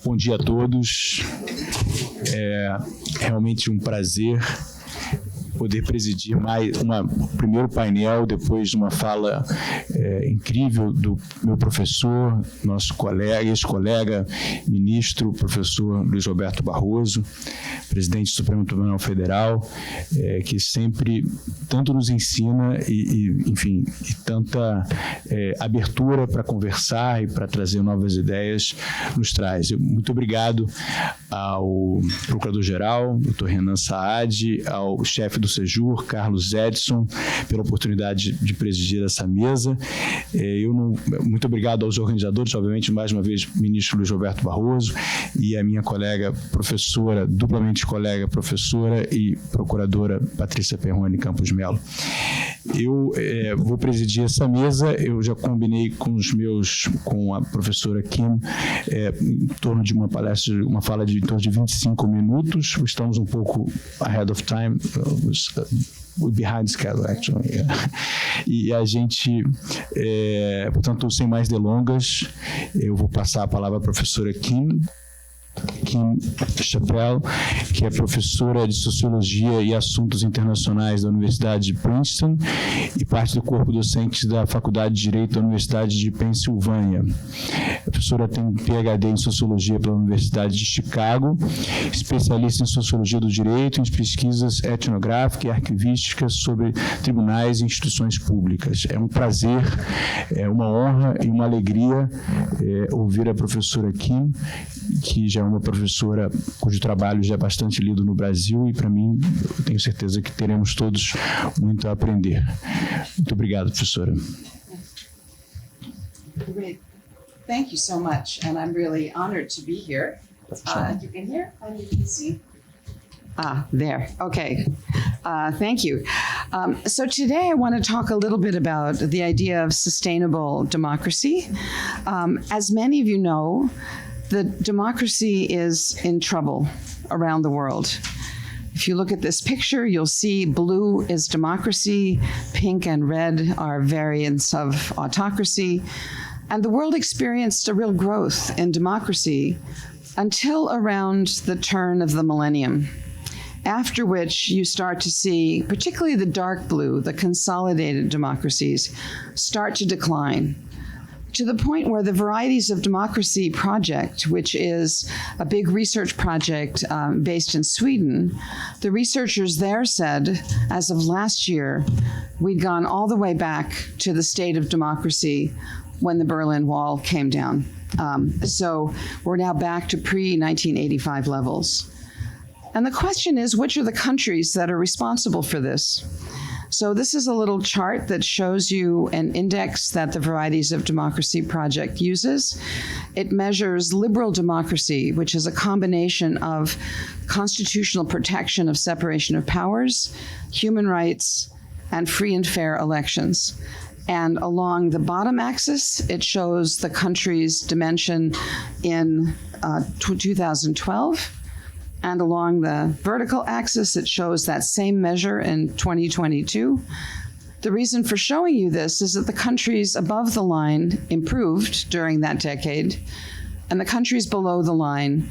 Bom dia a todos. É realmente um prazer poder presidir primeiro painel, depois de uma fala incrível do meu professor, nosso colega, ex-colega, ministro, professor Luiz Roberto Barroso, presidente do Supremo Tribunal Federal, que sempre tanto nos ensina e tanta abertura para conversar e para trazer novas ideias nos traz. Muito obrigado ao Procurador-Geral, Dr. Renan Saad, ao chefe do Sejur, Carlos Edson, pela oportunidade de presidir essa mesa. Muito obrigado aos organizadores, obviamente, mais uma vez, ministro Luiz Roberto Barroso e a minha colega professora, duplamente colega professora e procuradora Patrícia Perrone Campos Melo. Eu vou presidir essa mesa, eu já combinei com a professora Kim, em torno de uma fala de em torno de 25 minutos, estamos um pouco ahead of time, behind schedule, actually. E a gente, portanto, sem mais delongas, eu vou passar a palavra à professora Kim Chappell, que é professora de Sociologia e Assuntos Internacionais da Universidade de Princeton e parte do corpo docente da Faculdade de Direito da Universidade de Pensilvânia. A professora tem PhD em Sociologia pela Universidade de Chicago, especialista em Sociologia do Direito, em pesquisas etnográficas e arquivísticas sobre tribunais e instituições públicas. É um prazer, uma honra e uma alegria ouvir a professora Kim, que já é uma professora cujo trabalho já é bastante lido no Brasil e, para mim, eu tenho certeza que teremos todos muito a aprender. Muito obrigado, professora. Great. Thank you so much, and I'm really honored to be here. You can hear and you can see. There. Okay. Thank you. So today I want to talk a little bit about the idea of sustainable democracy. As many of you know, the democracy is in trouble around the world. If you look at this picture, you'll see blue is democracy, pink and red are variants of autocracy. And the world experienced a real growth in democracy until around the turn of the millennium, after which you start to see, particularly the dark blue, the consolidated democracies, start to decline, to the point where the Varieties of Democracy project, which is a big research project based in Sweden, the researchers there said, as of last year, we'd gone all the way back to the state of democracy when the Berlin Wall came down. So we're now back to pre-1985 levels. And the question is, which are the countries that are responsible for this? So this is a little chart that shows you an index that the Varieties of Democracy project uses. It measures liberal democracy, which is a combination of constitutional protection of separation of powers, human rights, and free and fair elections. And along the bottom axis, it shows the country's dimension in 2012. And along the vertical axis, it shows that same measure in 2022. The reason for showing you this is that the countries above the line improved during that decade, and the countries below the line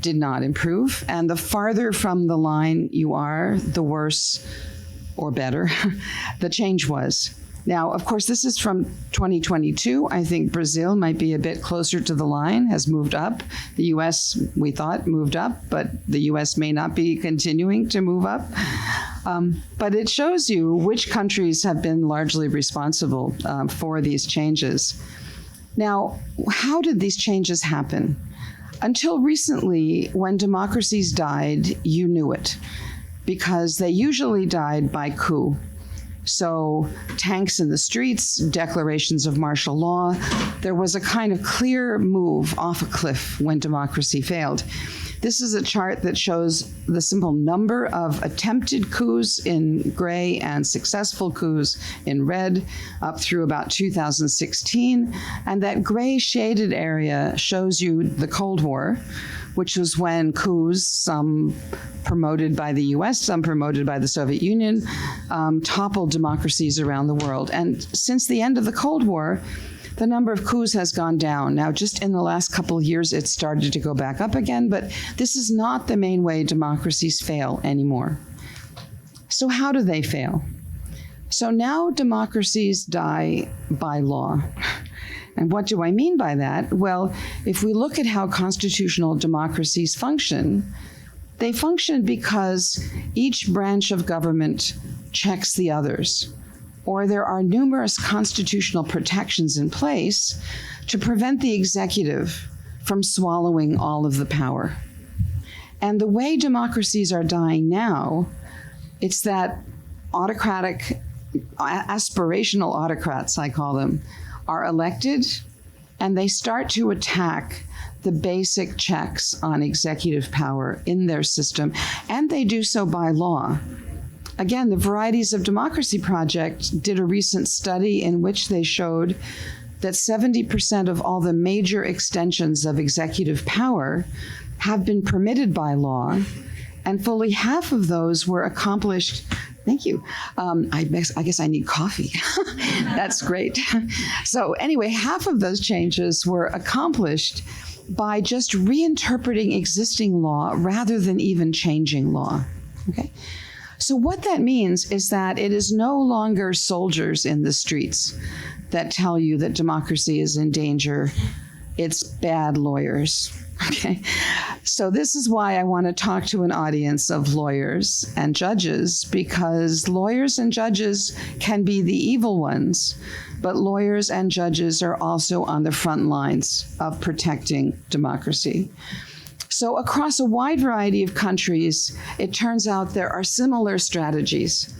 did not improve. And the farther from the line you are, the worse or better the change was. Now, of course, this is from 2022. I think Brazil might be a bit closer to the line, has moved up. The US, we thought, moved up, but the US may not be continuing to move up. But it shows you which countries have been largely responsible for these changes. Now, how did these changes happen? Until recently, when democracies died, you knew it, because they usually died by coup. So tanks in the streets, declarations of martial law. There was a kind of clear move off a cliff when democracy failed. This is a chart that shows the simple number of attempted coups in gray and successful coups in red up through about 2016. And that gray shaded area shows you the Cold War, which was when coups, some promoted by the US, some promoted by the Soviet Union, toppled democracies around the world. And since the end of the Cold War, the number of coups has gone down. Now, just in the last couple of years, it's started to go back up again, but this is not the main way democracies fail anymore. So how do they fail? So now democracies die by law. And what do I mean by that? Well, if we look at how constitutional democracies function, they function because each branch of government checks the others, or there are numerous constitutional protections in place to prevent the executive from swallowing all of the power. And the way democracies are dying now, it's that autocratic, aspirational autocrats, I call them, are elected, and they start to attack the basic checks on executive power in their system, and they do so by law. Again, the Varieties of Democracy Project did a recent study in which they showed that 70% of all the major extensions of executive power have been permitted by law, and fully half of those were accomplished. Thank you. I guess I need coffee. That's great. So anyway, half of those changes were accomplished by just reinterpreting existing law rather than even changing law. Okay. So what that means is that it is no longer soldiers in the streets that tell you that democracy is in danger. It's bad lawyers. Okay. So this is why I want to talk to an audience of lawyers and judges, because lawyers and judges can be the evil ones, but lawyers and judges are also on the front lines of protecting democracy. So across a wide variety of countries, it turns out there are similar strategies.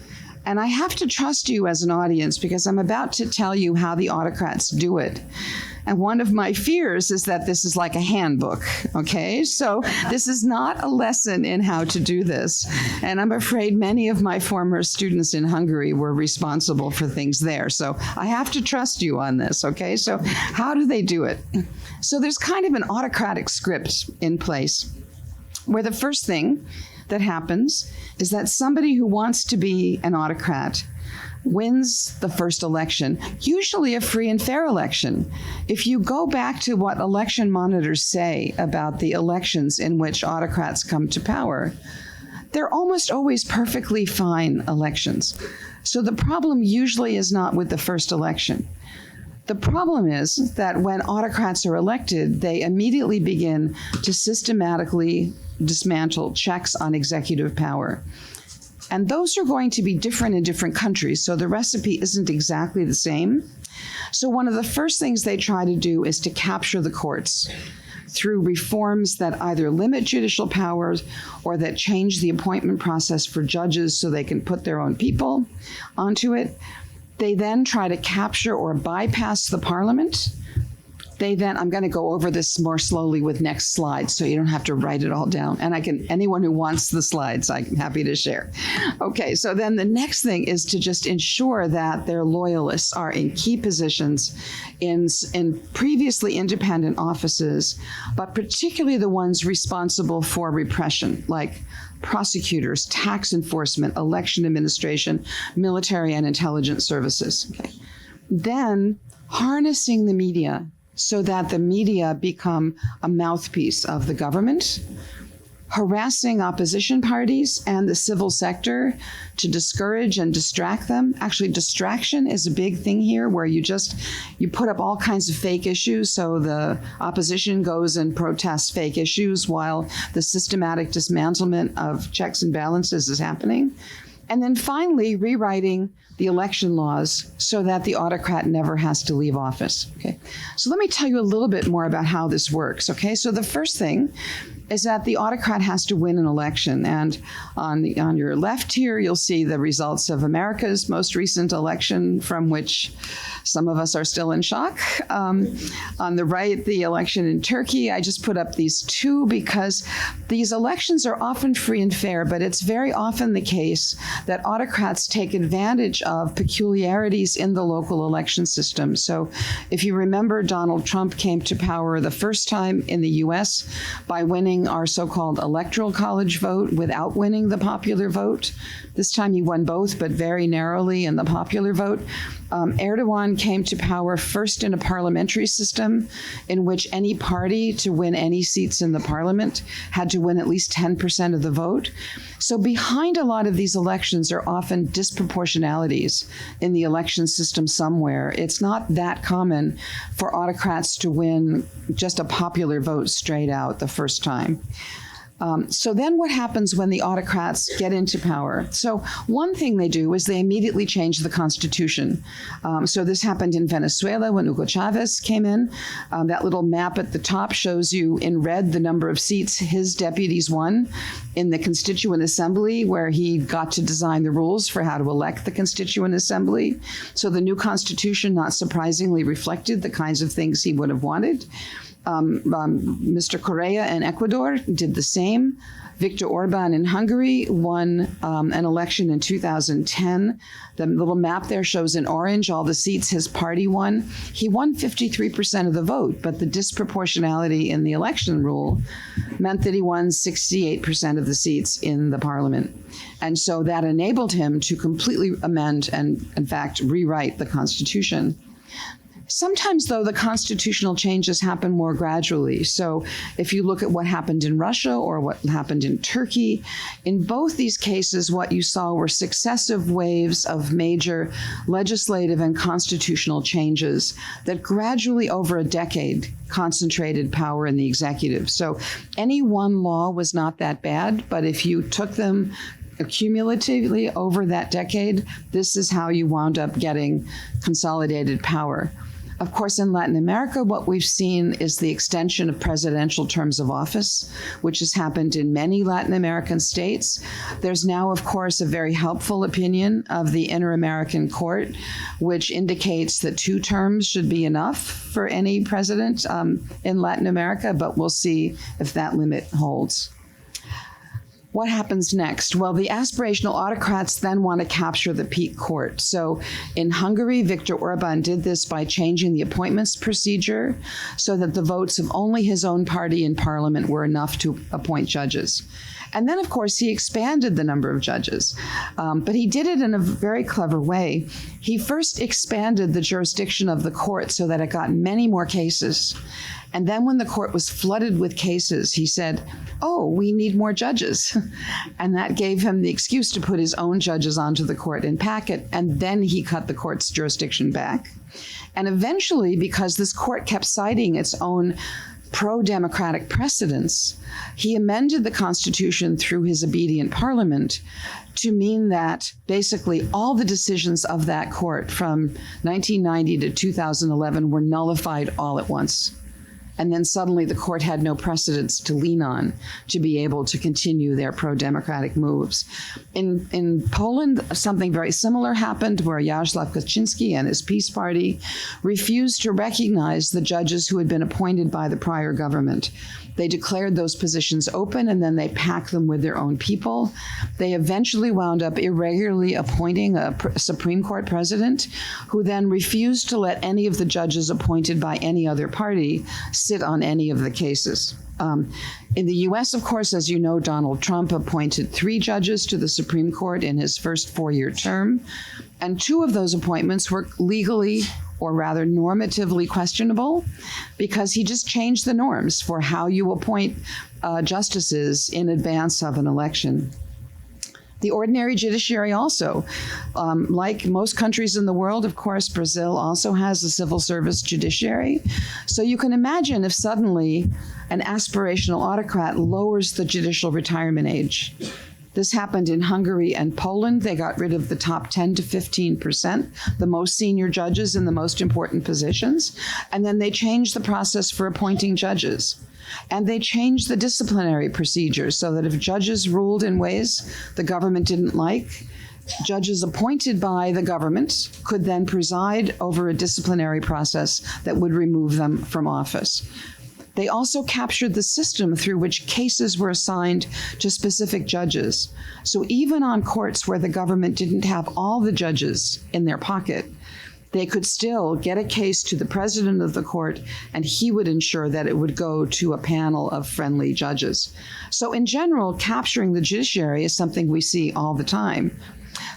And I have to trust you as an audience because I'm about to tell you how the autocrats do it. And one of my fears is that this is like a handbook, okay? So this is not a lesson in how to do this. And I'm afraid many of my former students in Hungary were responsible for things there. So I have to trust you on this, okay? So how do they do it? So there's kind of an autocratic script in place where the first thing that happens is that somebody who wants to be an autocrat wins the first election, usually a free and fair election. If you go back to what election monitors say about the elections in which autocrats come to power, they're almost always perfectly fine elections. So the problem usually is not with the first election. The problem is that when autocrats are elected, they immediately begin to systematically dismantle checks on executive power. And those are going to be different in different countries, so the recipe isn't exactly the same. So one of the first things they try to do is to capture the courts through reforms that either limit judicial powers or that change the appointment process for judges so they can put their own people onto it. They then try to capture or bypass the parliament. I'm going to go over this more slowly with next slides so you don't have to write it all down. And anyone who wants the slides, I'm happy to share. Okay, so then the next thing is to just ensure that their loyalists are in key positions in previously independent offices, but particularly the ones responsible for repression, like prosecutors, tax enforcement, election administration, military and intelligence services. Okay. Then harnessing the media so that the media become a mouthpiece of the government, harassing opposition parties and the civil sector to discourage and distract them. Actually, distraction is a big thing here, where you put up all kinds of fake issues, so the opposition goes and protests fake issues while the systematic dismantlement of checks and balances is happening. And then finally, rewriting the election laws so that the autocrat never has to leave office. Okay, so let me tell you a little bit more about how this works. Okay, so the first thing is that the autocrat has to win an election. And on your left here, you'll see the results of America's most recent election, from which some of us are still in shock. On the right, the election in Turkey. I just put up these two because these elections are often free and fair, but it's very often the case that autocrats take advantage of peculiarities in the local election system. So if you remember, Donald Trump came to power the first time in the US by winning our so-called electoral college vote without winning the popular vote. This time he won both, but very narrowly in the popular vote. Erdogan came to power first in a parliamentary system in which any party to win any seats in the parliament had to win at least 10% of the vote. So behind a lot of these elections are often disproportionalities in the election system somewhere. It's not that common for autocrats to win just a popular vote straight out the first time. So then what happens when the autocrats get into power? So one thing they do is they immediately change the constitution. So this happened in Venezuela when Hugo Chavez came in. That little map at the top shows you in red the number of seats his deputies won in the Constituent Assembly, where he got to design the rules for how to elect the Constituent Assembly. So the new constitution, not surprisingly, reflected the kinds of things he would have wanted. Mr. Correa in Ecuador did the same. Viktor Orban in Hungary won an election in 2010. The little map there shows in orange all the seats his party won. He won 53% of the vote, but the disproportionality in the election rule meant that he won 68% of the seats in the parliament. And so that enabled him to completely amend and, in fact, rewrite the Constitution. Sometimes, though, the constitutional changes happen more gradually. So if you look at what happened in Russia or what happened in Turkey, in both these cases, what you saw were successive waves of major legislative and constitutional changes that gradually, over a decade, concentrated power in the executive. So any one law was not that bad, but if you took them cumulatively over that decade, this is how you wound up getting consolidated power. Of course, in Latin America, what we've seen is the extension of presidential terms of office, which has happened in many Latin American states. There's now, of course, a very helpful opinion of the Inter-American Court, which indicates that 2 terms should be enough for any president in Latin America, but we'll see if that limit holds. What happens next? Well, the aspirational autocrats then want to capture the peak court. So in Hungary, Viktor Orban did this by changing the appointments procedure so that the votes of only his own party in parliament were enough to appoint judges. And then, of course, he expanded the number of judges, but he did it in a very clever way. He first expanded the jurisdiction of the court so that it got many more cases. And then when the court was flooded with cases, he said, oh, we need more judges. And that gave him the excuse to put his own judges onto the court in packet, and then he cut the court's jurisdiction back. And eventually, because this court kept citing its own pro-democratic precedents, he amended the Constitution through his obedient parliament to mean that basically all the decisions of that court from 1990 to 2011 were nullified all at once. And then suddenly the court had no precedents to lean on to be able to continue their pro-democratic moves. In Poland, something very similar happened where Jarosław Kaczynski and his Peace Party refused to recognize the judges who had been appointed by the prior government. They declared those positions open, and then they packed them with their own people. They eventually wound up irregularly appointing a Supreme Court president who then refused to let any of the judges appointed by any other party sit on any of the cases. In the U.S., of course, as you know, Donald Trump appointed 3 judges to the Supreme Court in his first 4-year term, and 2 of those appointments were legally, or rather normatively, questionable because he just changed the norms for how you appoint justices in advance of an election. The ordinary judiciary also, like most countries in the world, of course, Brazil also has a civil service judiciary. So you can imagine if suddenly an aspirational autocrat lowers the judicial retirement age. This happened in Hungary and Poland. They got rid of the top 10 to 15%, the most senior judges in the most important positions. And then they changed the process for appointing judges. And they changed the disciplinary procedures so that if judges ruled in ways the government didn't like, judges appointed by the government could then preside over a disciplinary process that would remove them from office. They also captured the system through which cases were assigned to specific judges. So even on courts where the government didn't have all the judges in their pocket, they could still get a case to the president of the court, and he would ensure that it would go to a panel of friendly judges. So in general, capturing the judiciary is something we see all the time.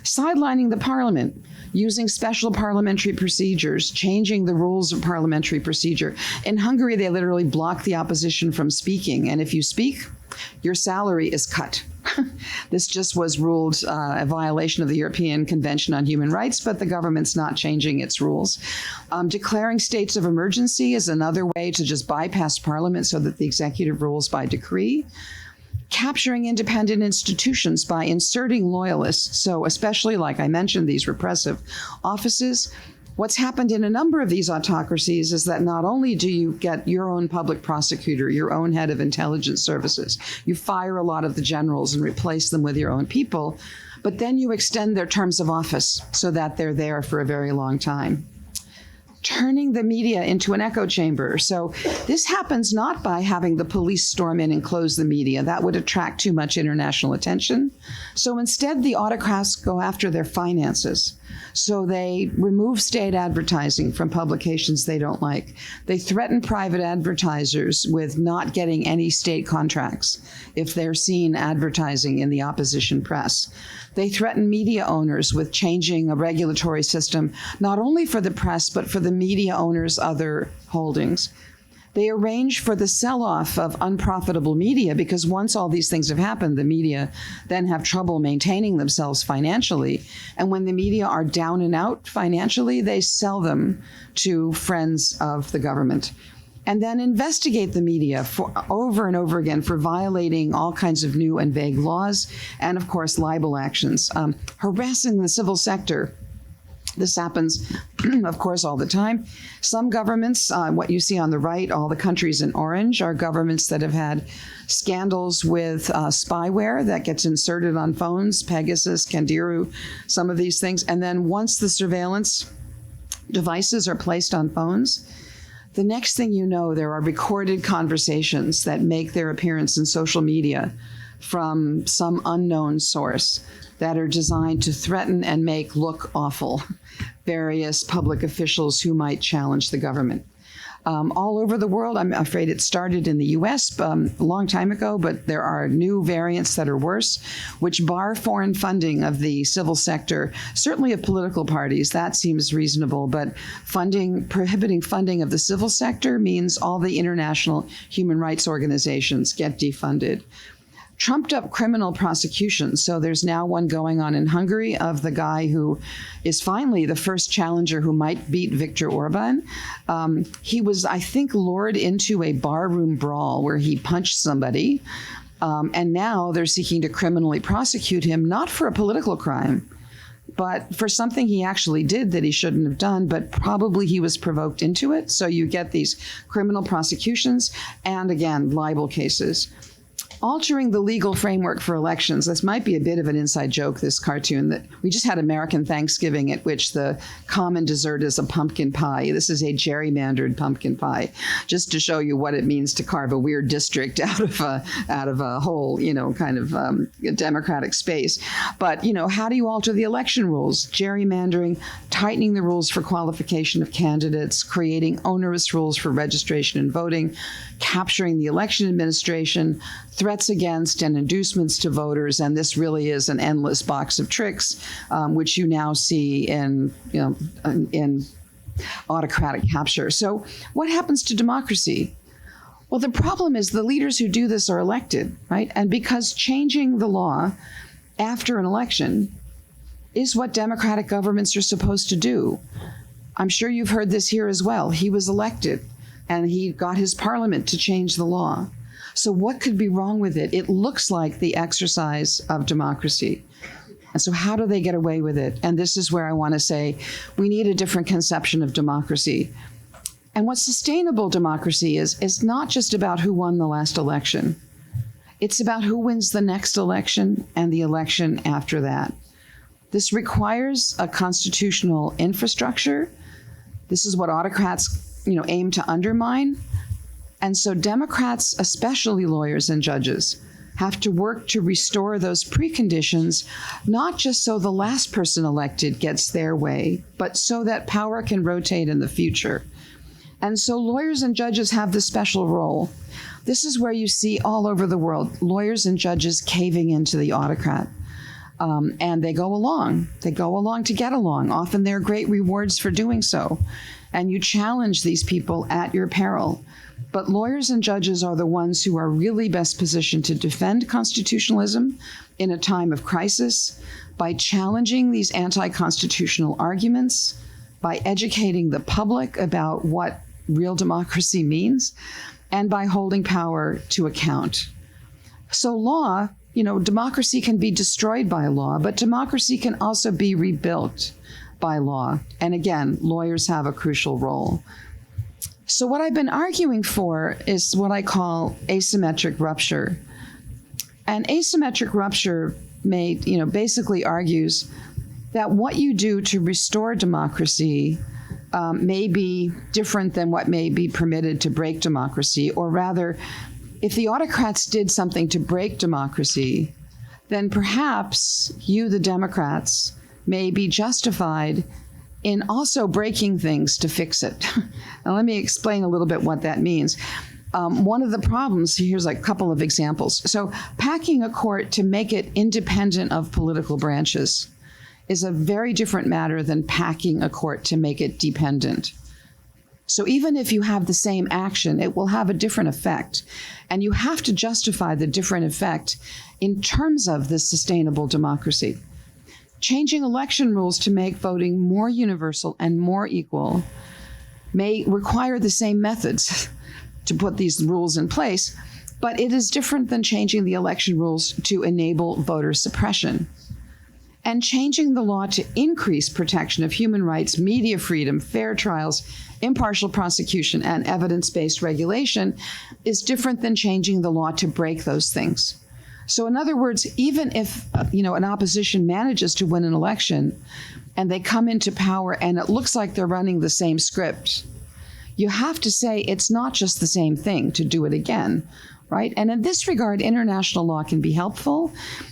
sidelining the parliament, using special parliamentary procedures, changing the rules of parliamentary procedure. In Hungary, they literally block the opposition from speaking, and if you speak, your salary is cut. This just was ruled a violation of the European Convention on Human Rights, but the government's not changing its rules. Declaring states of emergency is another way to just bypass Parliament so that the executive rules by decree. Capturing independent institutions by inserting loyalists, so especially, like I mentioned, these repressive offices. What's happened in a number of these autocracies is that not only do you get your own public prosecutor, your own head of intelligence services, you fire a lot of the generals and replace them with your own people, but then you extend their terms of office so that they're there for a very long time. Turning the media into an echo chamber. So this happens not by having the police storm in and close the media. That would attract too much international attention. So instead, the autocrats go after their finances. So they remove state advertising from publications they don't like. They threaten private advertisers with not getting any state contracts if they're seen advertising in the opposition press. They threaten media owners with changing a regulatory system, not only for the press, but for the media owners' other holdings. They arrange for the sell-off of unprofitable media because once all these things have happened, the media then have trouble maintaining themselves financially. And when the media are down and out financially, they sell them to friends of the government. And then investigate the media for over and over again for violating all kinds of new and vague laws, and of course, libel actions, harassing the civil sector. This happens, of course, all the time. Some governments, what you see on the right, all the countries in orange, are governments that have had scandals with spyware that gets inserted on phones, Pegasus, Candiru, some of these things. And then once the surveillance devices are placed on phones, the next thing you know, there are recorded conversations that make their appearance in social media from some unknown source that are designed to threaten and make look awful various public officials who might challenge the government. All over the world, I'm afraid it started in the US a long time ago, but there are new variants that are worse, which bar foreign funding of the civil sector, certainly of political parties. That seems reasonable, but prohibiting funding of the civil sector means all the international human rights organizations get defunded. Trumped up criminal prosecutions. So there's now one going on in Hungary of the guy who is finally the first challenger who might beat Viktor Orban. He was, I think, lured into a barroom brawl where he punched somebody. And now they're seeking to criminally prosecute him, not for a political crime, but for something he actually did that he shouldn't have done, but probably he was provoked into it. So you get these criminal prosecutions and, again, libel cases. Altering the legal framework for elections. This might be a bit of an inside joke, this cartoon, that we just had American Thanksgiving at which the common dessert is a pumpkin pie. This is a gerrymandered pumpkin pie, just to show you what it means to carve a weird district out of a whole, kind of democratic space. But, how do you alter the election rules? Gerrymandering, tightening the rules for qualification of candidates, creating onerous rules for registration and voting, capturing the election administration, threats against and inducements to voters, and this really is an endless box of tricks, which you now see in autocratic capture. So what happens to democracy? Well, the problem is the leaders who do this are elected, right? And because changing the law after an election is what democratic governments are supposed to do. I'm sure you've heard this here as well. He was elected, and he got his parliament to change the law. So what could be wrong with it? It looks like the exercise of democracy. And so how do they get away with it? And this is where I want to say we need a different conception of democracy. And what sustainable democracy is not just about who won the last election. It's about who wins the next election and the election after that. This requires a constitutional infrastructure. This is what autocrats, aim to undermine. And so Democrats, especially lawyers and judges, have to work to restore those preconditions, not just so the last person elected gets their way, but so that power can rotate in the future. And so lawyers and judges have this special role. This is where you see all over the world lawyers and judges caving into the autocrat. And they go along. They go along to get along. Often there are great rewards for doing so. And you challenge these people at your peril. But lawyers and judges are the ones who are really best positioned to defend constitutionalism in a time of crisis by challenging these anti-constitutional arguments, by educating the public about what real democracy means, and by holding power to account. So law, democracy can be destroyed by law, but democracy can also be rebuilt by law. And again, lawyers have a crucial role. So what I've been arguing for is what I call asymmetric rupture. And asymmetric rupture basically argues that what you do to restore democracy may be different than what may be permitted to break democracy, or rather, if the autocrats did something to break democracy, then perhaps you, the Democrats, may be justified in also breaking things to fix it. Now, let me explain a little bit what that means. One of the problems, here's a couple of examples. So packing a court to make it independent of political branches is a very different matter than packing a court to make it dependent. So even if you have the same action, it will have a different effect. And you have to justify the different effect in terms of this sustainable democracy. Changing election rules to make voting more universal and more equal may require the same methods to put these rules in place, but it is different than changing the election rules to enable voter suppression. And changing the law to increase protection of human rights, media freedom, fair trials, impartial prosecution, and evidence-based regulation is different than changing the law to break those things. So in other words, even if an opposition manages to win an election and they come into power and it looks like they're running the same script, you have to say it's not just the same thing to do it again, right? And in this regard, international law can be helpful.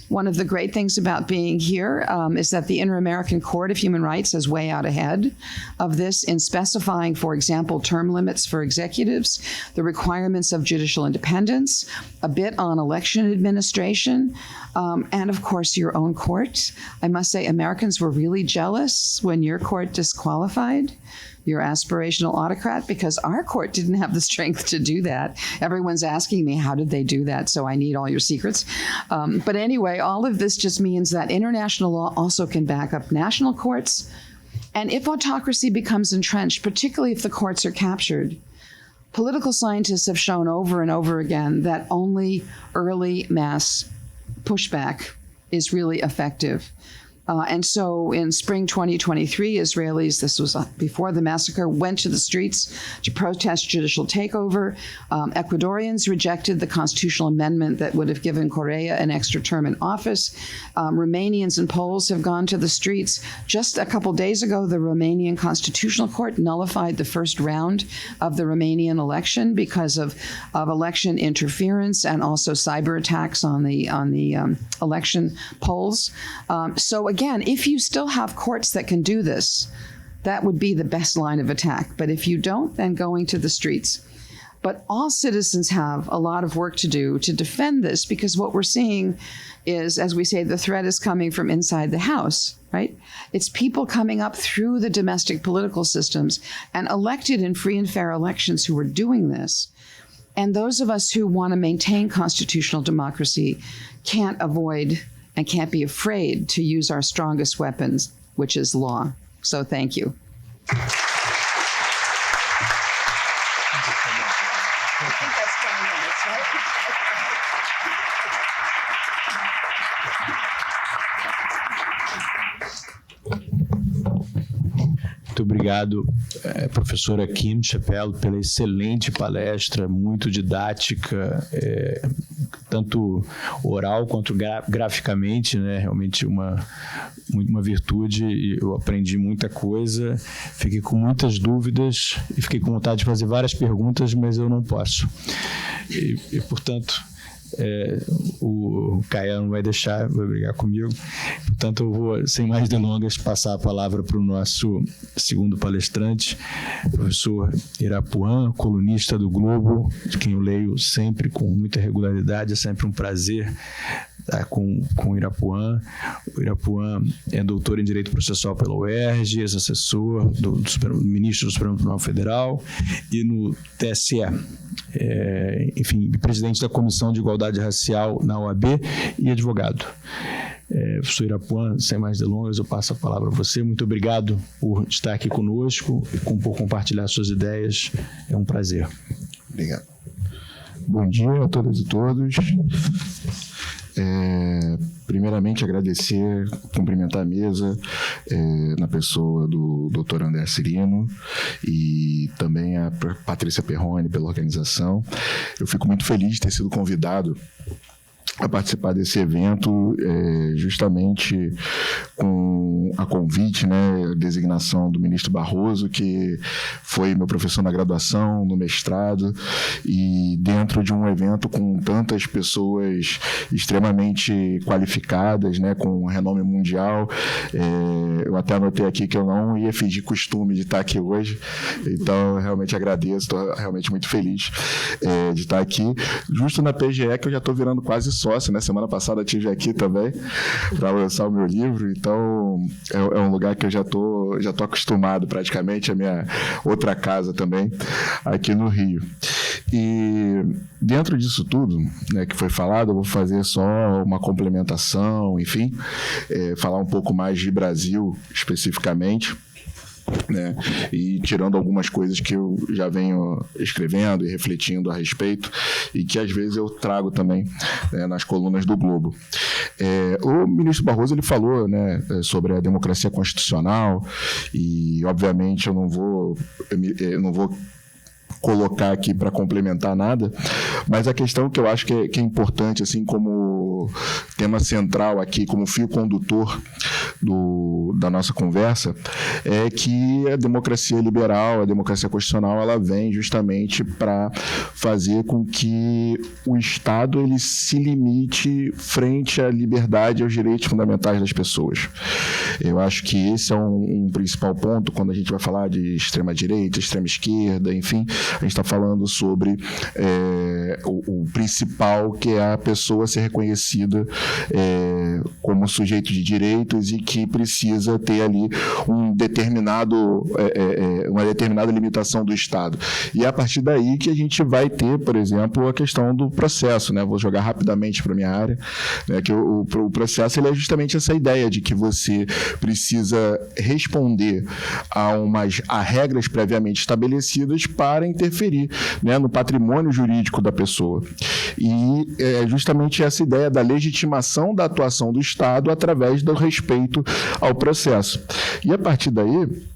One of the great things about being here is that the Inter-American Court of Human Rights is way out ahead of this in specifying, for example, term limits for executives, the requirements of judicial independence, a bit on election administration, and of course, your own court. I must say, Americans were really jealous when your court disqualified your aspirational autocrat, because our court didn't have the strength to do that. Everyone's asking me, how did they do that? So I need all your secrets. But anyway, all of this just means that international law also can back up national courts. And if autocracy becomes entrenched, particularly if the courts are captured, political scientists have shown over and over again that only early mass pushback is really effective. And so in spring 2023, Israelis, this was before the massacre, went to the streets to protest judicial takeover. Ecuadorians rejected the constitutional amendment that would have given Correa an extra term in office. Romanians and Poles have gone to the streets. Just a couple days ago, the Romanian Constitutional Court nullified the first round of the Romanian election because of election interference and also cyber attacks on the election polls. So again, if you still have courts that can do this, that would be the best line of attack. But if you don't, then going to the streets. But all citizens have a lot of work to do to defend this, because what we're seeing is, as we say, the threat is coming from inside the house, right? It's people coming up through the domestic political systems and elected in free and fair elections who are doing this. And those of us who want to maintain constitutional democracy can't avoid and can't be afraid to use our strongest weapons, which is law. So thank you. I think that's 20 minutes, right? Muito obrigado, professora Kim Chapello, pela excelente palestra, muito didática, tanto oral quanto graficamente, né? Realmente uma virtude. Eu aprendi muita coisa, fiquei com muitas dúvidas e fiquei com vontade de fazer várias perguntas, mas eu não posso. E portanto, O Caia não vai deixar, vai brigar comigo. Portanto, eu vou, sem mais delongas, passar a palavra para o nosso segundo palestrante, professor Irapuan, colunista do Globo, de quem eu leio sempre com muita regularidade. É sempre um prazer estar com o Irapuan. O Irapuan é doutor em Direito Processual pela UERJ, ex-assessor do ministro do Supremo Tribunal Federal e no TSE. Enfim, presidente da Comissão de Igualdade Racial na OAB e advogado. Professor Irapuan, sem mais delongas, eu passo a palavra a você. Muito obrigado por estar aqui conosco e por compartilhar suas ideias. É um prazer. Obrigado. Bom dia a todas e todos. Primeiramente, agradecer, cumprimentar a mesa na pessoa do Dr. André Cirino e também a Patrícia Perrone pela organização. Eu fico muito feliz de ter sido convidado a participar desse evento, justamente com a convite, a designação do ministro Barroso, que foi meu professor na graduação, no mestrado, e dentro de um evento com tantas pessoas extremamente qualificadas, com renome mundial. Eu até anotei aqui que eu não ia fingir costume de estar aqui hoje, então eu realmente agradeço, estou realmente muito feliz de estar aqui, justo na PGE, que eu já estou virando quase sócio, Semana passada eu estive aqui também para lançar o meu livro, então é um lugar que eu já tô acostumado praticamente, a minha outra casa também, aqui no Rio. E dentro disso tudo, que foi falado, eu vou fazer só uma complementação, enfim, falar um pouco mais de Brasil especificamente. E tirando algumas coisas que eu já venho escrevendo e refletindo a respeito e que às vezes eu trago também nas colunas do Globo. O ministro Barroso ele falou sobre a democracia constitucional e obviamente eu não vou colocar aqui para complementar nada, mas a questão que eu acho que é importante, assim, como tema central aqui, como fio condutor da nossa conversa, é que a democracia liberal, a democracia constitucional, ela vem justamente para fazer com que o Estado ele se limite frente à liberdade e aos direitos fundamentais das pessoas. Eu acho que esse é um principal ponto quando a gente vai falar de extrema-direita, extrema-esquerda, enfim, a gente está falando sobre o principal, que é a pessoa ser reconhecida como sujeito de direitos e que precisa ter ali uma determinada limitação do Estado. E é a partir daí que a gente vai ter, por exemplo, a questão do processo. Vou jogar rapidamente para a minha área, que o processo ele é justamente essa ideia de que você precisa responder a regras previamente estabelecidas para interferir no patrimônio jurídico da pessoa. E é justamente essa ideia da legitimação da atuação do Estado através do respeito ao processo. E a partir daí,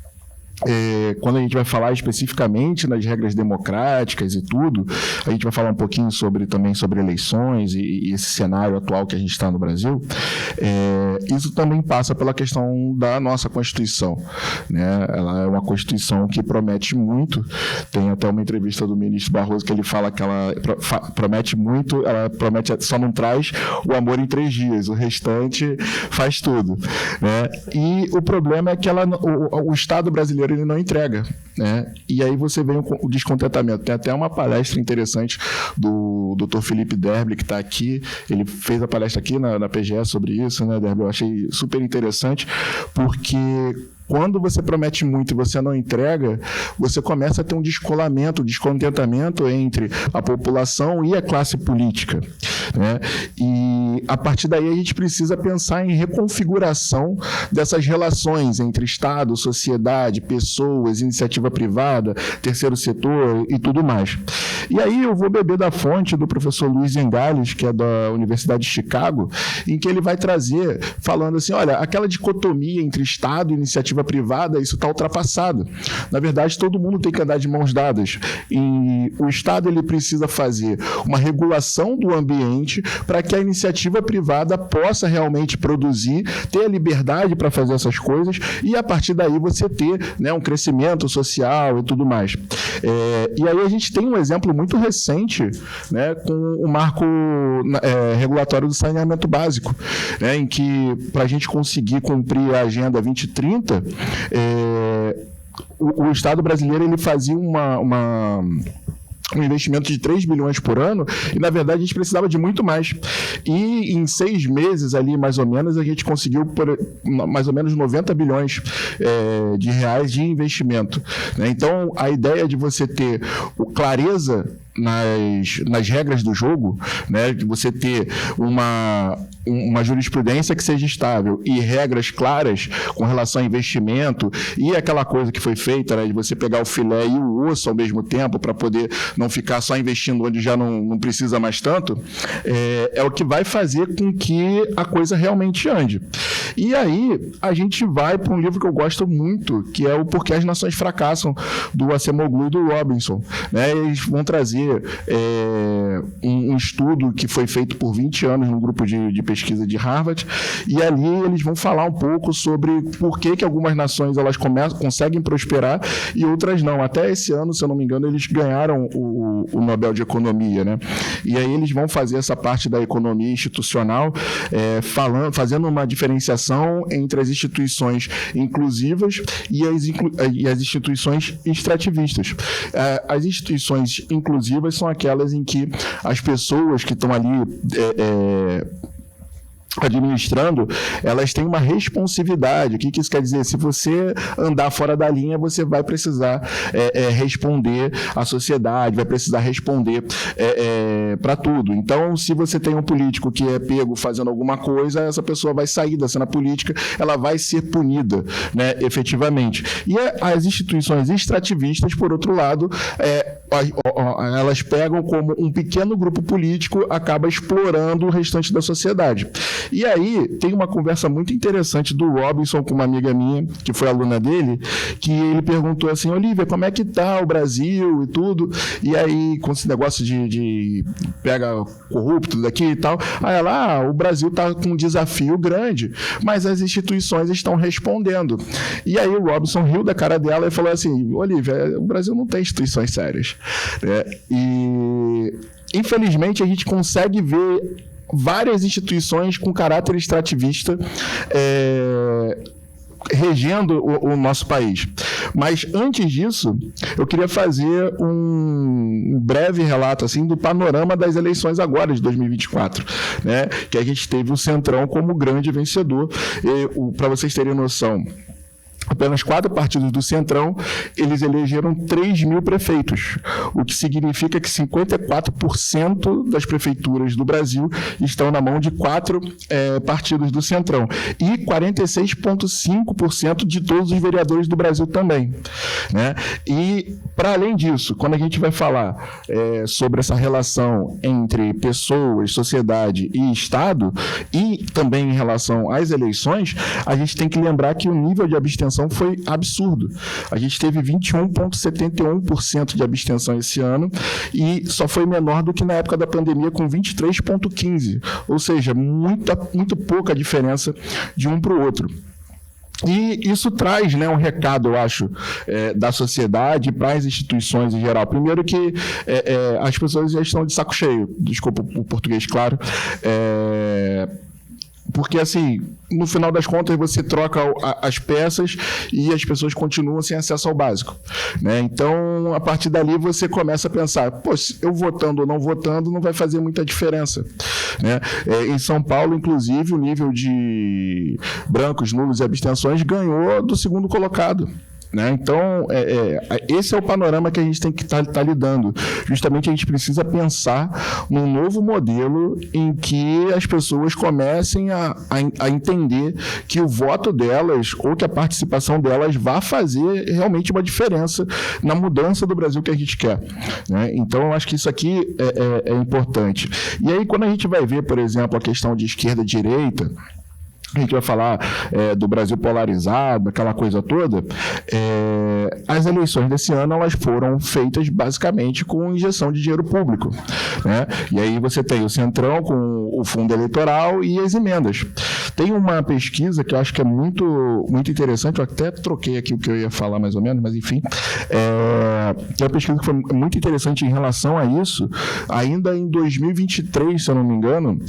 quando a gente vai falar especificamente nas regras democráticas e tudo, a gente vai falar um pouquinho também sobre eleições e esse cenário atual que a gente está no Brasil. Isso também passa pela questão da nossa Constituição. Ela é uma Constituição que promete muito. Tem até uma entrevista do ministro Barroso que ele fala que ela promete muito, ela promete, só não traz o amor em 3 dias, o restante faz tudo. E o problema é que o Estado brasileiro ele não entrega, e aí você vem o descontentamento. Tem até uma palestra interessante do Dr. Felipe Derble, que está aqui, ele fez a palestra aqui na PGE sobre isso, Derble, eu achei super interessante, porque quando você promete muito e você não entrega, você começa a ter um descolamento, um descontentamento entre a população e a classe política. E a partir daí a gente precisa pensar em reconfiguração dessas relações entre Estado, sociedade, pessoas, iniciativa privada, terceiro setor e tudo mais. E aí eu vou beber da fonte do professor Luiz Engales, que é da Universidade de Chicago, em que ele vai trazer, falando assim, olha, aquela dicotomia entre Estado e iniciativa iniciativa privada, isso está ultrapassado. Na verdade, todo mundo tem que andar de mãos dadas. E o Estado ele precisa fazer uma regulação do ambiente para que a iniciativa privada possa realmente produzir, ter a liberdade para fazer essas coisas e, a partir daí, você ter, né, um crescimento social e tudo mais. E aí a gente tem um exemplo muito recente, né, com o marco regulatório do saneamento básico, né, em que, para a gente conseguir cumprir a Agenda 2030, o Estado brasileiro ele fazia um investimento de 3 bilhões por ano, e na verdade a gente precisava de muito mais. E em 6 meses ali, mais ou menos, a gente conseguiu mais ou menos 90 bilhões de reais de investimento, né? Então, a ideia de você ter clareza nas regras do jogo, né, de você ter uma jurisprudência que seja estável e regras claras com relação a investimento e aquela coisa que foi feita, né, de você pegar o filé e o osso ao mesmo tempo para poder não ficar só investindo onde já não precisa mais tanto, é o que vai fazer com que a coisa realmente ande. E aí a gente vai para um livro que eu gosto muito, que é o Porquê as Nações Fracassam, do Acemoglu e do Robinson, né? Eles vão trazer um estudo que foi feito por 20 anos num grupo de pesquisa de Harvard, e ali eles vão falar um pouco sobre por que algumas nações elas conseguem prosperar e outras não. Até esse ano, se eu não me engano, eles ganharam o Nobel de Economia, né? E aí eles vão fazer essa parte da economia institucional, fazendo uma diferenciação entre as instituições inclusivas e as instituições extrativistas. As instituições inclusivas são aquelas em que as pessoas que estão ali administrando, elas têm uma responsividade. O que isso quer dizer? Se você andar fora da linha, você vai precisar responder à sociedade, vai precisar responder para tudo. Então, se você tem um político que é pego fazendo alguma coisa, essa pessoa vai sair da cena política, ela vai ser punida, né, efetivamente. E as instituições extrativistas, por outro lado, elas pegam como um pequeno grupo político acaba explorando o restante da sociedade. E aí tem uma conversa muito interessante do Robinson com uma amiga minha, que foi aluna dele, que ele perguntou assim: Olivia, como é que tá o Brasil e tudo? E aí, com esse negócio de pega corrupto daqui e tal, aí ela, o Brasil tá com um desafio grande, mas as instituições estão respondendo. E aí o Robinson riu da cara dela e falou assim: Olivia, o Brasil não tem instituições sérias, né? E infelizmente a gente consegue ver várias instituições com caráter extrativista regendo o nosso país. Mas antes disso, eu queria fazer um breve relato assim do panorama das eleições agora de 2024, né? Que a gente teve o Centrão como grande vencedor. Para vocês terem noção, apenas 4 partidos do Centrão, eles elegeram 3 mil prefeitos, o que significa que 54% das prefeituras do Brasil estão na mão de 4 partidos do Centrão, e 46,5% de todos os vereadores do Brasil também, né? E, para além disso, quando a gente vai falar sobre essa relação entre pessoas, sociedade e Estado, e também em relação às eleições, a gente tem que lembrar que o nível de abstenção foi absurdo. A gente teve 21,71% de abstenção esse ano e só foi menor do que na época da pandemia, com 23,15%. Ou seja, muito pouca diferença de um para o outro. E isso traz, né, um recado, eu acho, da sociedade para as instituições em geral. Primeiro que as pessoas já estão de saco cheio, desculpa o português, claro, porque, assim, no final das contas, você troca as peças e as pessoas continuam sem acesso ao básico, né? Então, a partir dali, você começa a pensar, pô, se eu votando ou não votando, não vai fazer muita diferença, né? Em São Paulo, inclusive, o nível de brancos, nulos e abstenções ganhou do segundo colocado, né? Então, esse é o panorama que a gente tem que estar lidando. Justamente a gente precisa pensar num novo modelo em que as pessoas comecem a entender que o voto delas ou que a participação delas vai fazer realmente uma diferença na mudança do Brasil que a gente quer, né? Então, eu acho que isso aqui é importante. E aí, quando a gente vai ver, por exemplo, a questão de esquerda e direita, a gente vai falar do Brasil polarizado, aquela coisa toda, as eleições desse ano elas foram feitas basicamente com injeção de dinheiro público, né? E aí você tem o Centrão com o fundo eleitoral e as emendas. Tem uma pesquisa que eu acho que é muito, muito interessante, eu até troquei aqui o que eu ia falar mais ou menos, mas enfim, é uma pesquisa que foi muito interessante em relação a isso, ainda em 2023, se eu não me engano,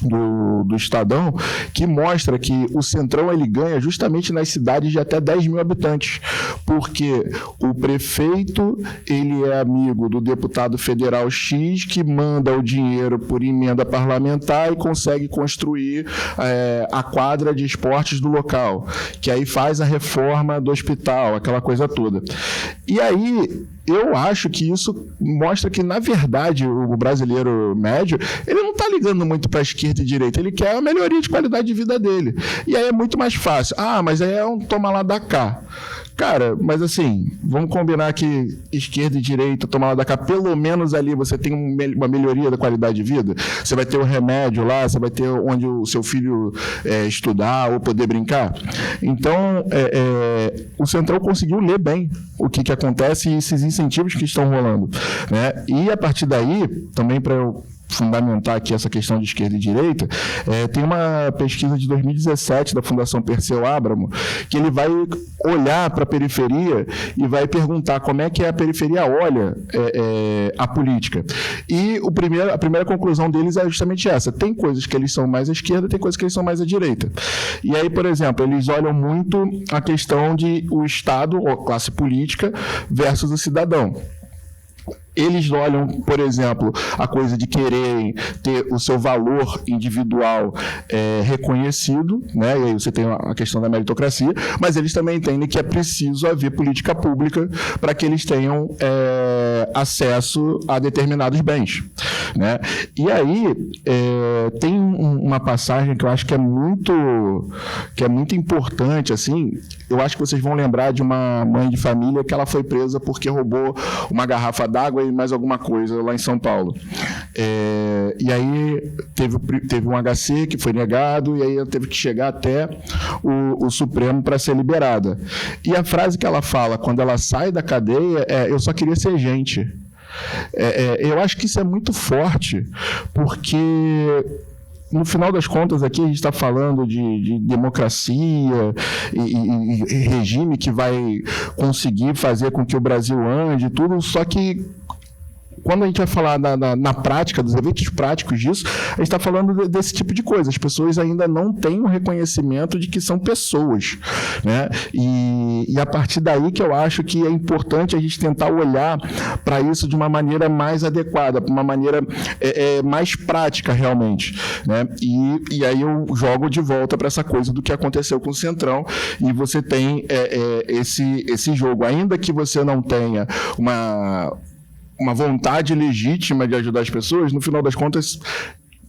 do Estadão, que mostra que o Centrão ele ganha justamente nas cidades de até 10 mil habitantes, porque o prefeito ele é amigo do deputado federal X que manda o dinheiro por emenda parlamentar e consegue construir a quadra de esportes do local, que aí faz a reforma do hospital, aquela coisa toda. E aí eu acho que isso mostra que, na verdade, o brasileiro médio, ele não está ligando muito para a esquerda e direita, ele quer a melhoria de qualidade de vida dele. E aí é muito mais fácil. Mas aí é um toma lá da cá. Cara, mas assim, vamos combinar que esquerda e direita, toma lá da cá, pelo menos ali você tem uma melhoria da qualidade de vida. Você vai ter o remédio lá, você vai ter onde o seu filho estudar ou poder brincar. Então, o Centrão conseguiu ler bem o que acontece e esses incentivos que estão rolando, né? E a partir daí, também para eu fundamentar aqui essa questão de esquerda e direita, tem uma pesquisa de 2017 da Fundação Perseu Abramo, que ele vai olhar para a periferia e vai perguntar como é que a periferia olha a política. E a primeira conclusão deles é justamente essa. Tem coisas que eles são mais à esquerda, tem coisas que eles são mais à direita. E aí, por exemplo, eles olham muito a questão de o Estado, ou classe política, versus o cidadão. Eles olham, por exemplo, a coisa de quererem ter o seu valor individual reconhecido, né? E aí você tem a questão da meritocracia, mas eles também entendem que é preciso haver política pública para que eles tenham acesso a determinados bens, né? E aí tem uma passagem que eu acho que é muito importante, assim. Eu acho que vocês vão lembrar de uma mãe de família que ela foi presa porque roubou uma garrafa d'água e mais alguma coisa lá em São Paulo. E aí teve um HC que foi negado e aí ela teve que chegar até o Supremo para ser liberada. E a frase que ela fala quando ela sai da cadeia é: eu só queria ser gente. Eu acho que isso é muito forte, porque no final das contas, aqui a gente está falando de democracia e regime que vai conseguir fazer com que o Brasil ande, tudo, só que quando a gente vai falar na prática, dos eventos práticos disso, a gente está falando desse tipo de coisa. As pessoas ainda não têm o reconhecimento de que são pessoas, né? E a partir daí que eu acho que é importante a gente tentar olhar para isso de uma maneira mais adequada, uma maneira mais prática realmente, né? E aí eu jogo de volta para essa coisa do que aconteceu com o Centrão, e você tem esse jogo. Ainda que você não tenha uma vontade legítima de ajudar as pessoas, no final das contas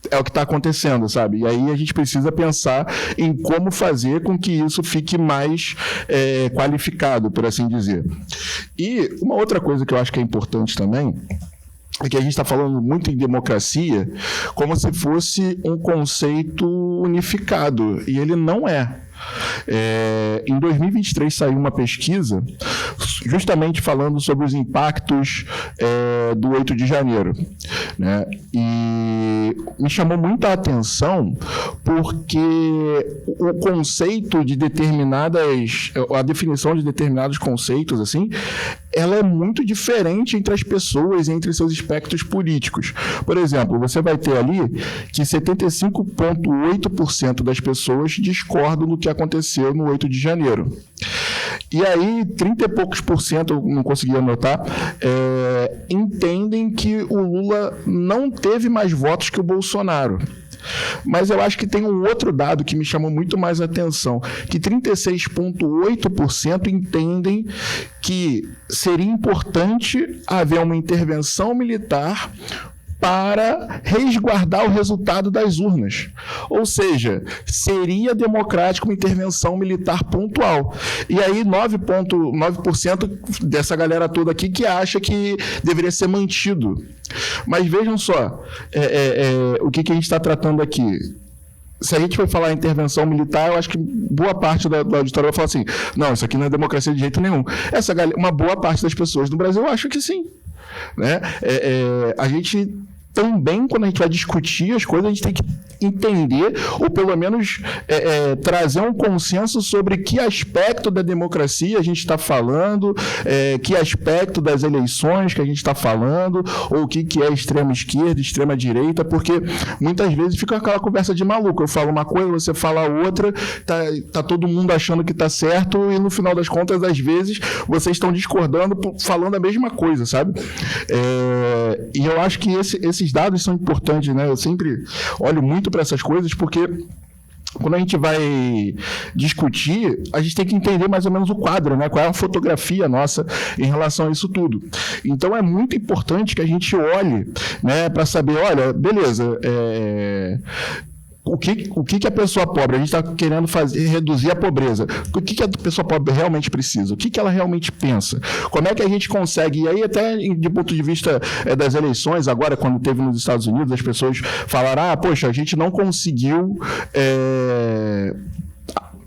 é o que está acontecendo, sabe? E aí a gente precisa pensar em como fazer com que isso fique mais qualificado, por assim dizer. E uma outra coisa que eu acho que é importante também é que a gente está falando muito em democracia como se fosse um conceito unificado, e ele não é. Em 2023 saiu uma pesquisa justamente falando sobre os impactos do 8 de janeiro, né? E me chamou muita atenção porque o conceito de a definição de determinados conceitos, assim, ela é muito diferente entre as pessoas, entre seus espectros políticos. Por exemplo, você vai ter ali que 75,8% das pessoas discordam do que aconteceu no 8 de janeiro. E aí, 30 e poucos %, eu não consegui anotar, entendem que o Lula não teve mais votos que o Bolsonaro. Mas eu acho que tem um outro dado que me chamou muito mais atenção, que 36,8% entendem que seria importante haver uma intervenção militar para resguardar o resultado das urnas. Ou seja, seria democrático uma intervenção militar pontual. E aí 9% dessa galera toda aqui que acha que deveria ser mantido. Mas vejam só, o que a gente está tratando aqui. se a gente for falar em intervenção militar, eu acho que boa parte do auditório vai falar assim, não, isso aqui não é democracia de jeito nenhum. Uma boa parte das pessoas no Brasil acha que sim. Né? A gente também, quando a gente vai discutir as coisas, a gente tem que entender, ou pelo menos trazer um consenso sobre que aspecto da democracia a gente está falando, que aspecto das eleições que a gente está falando, ou o que é extrema esquerda, extrema direita, porque muitas vezes fica aquela conversa de maluco. Eu falo uma coisa, você fala outra, tá todo mundo achando que está certo, e no final das contas, às vezes, vocês estão discordando, falando a mesma coisa, sabe? E eu acho que esses dados são importantes, né? Eu sempre olho muito para essas coisas, porque quando a gente vai discutir, a gente tem que entender mais ou menos o quadro, né? Qual é a fotografia nossa em relação a isso tudo. Então, é muito importante que a gente olhe, né, para saber, olha, beleza, o que a pessoa pobre, a gente está querendo reduzir a pobreza, o que a pessoa pobre realmente precisa, o que ela realmente pensa, como é que a gente consegue, e aí até de ponto de vista das eleições, agora quando teve nos Estados Unidos, as pessoas falaram, poxa, a gente não conseguiu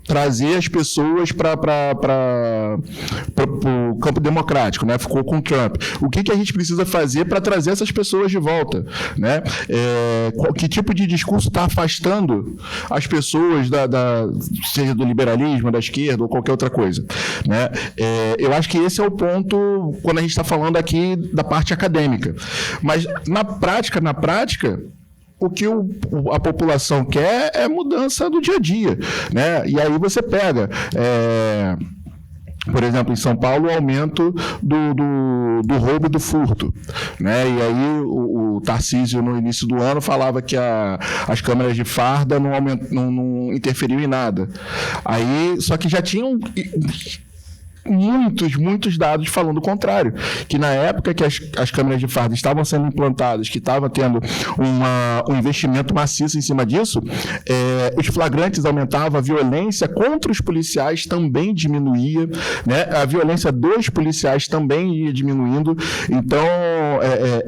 trazer as pessoas para o campo democrático, né? Ficou com Trump. O que a gente precisa fazer para trazer essas pessoas de volta, né? Que tipo de discurso está afastando as pessoas seja do liberalismo, da esquerda ou qualquer outra coisa, né? Eu acho que esse é o ponto quando a gente está falando aqui da parte acadêmica. Mas na prática, o que a população quer é mudança do dia a dia, né? E aí você pega, por exemplo, em São Paulo, o aumento do roubo e do furto, né? E aí o Tarcísio, no início do ano, falava que as câmeras de farda não interferiam em nada. Aí, só que já tinham muitos dados falando o contrário, que na época que as câmeras de farda estavam sendo implantadas, que estava tendo um investimento maciço em cima disso, os flagrantes aumentavam, a violência contra os policiais também diminuía, né? A violência dos policiais também ia diminuindo. Então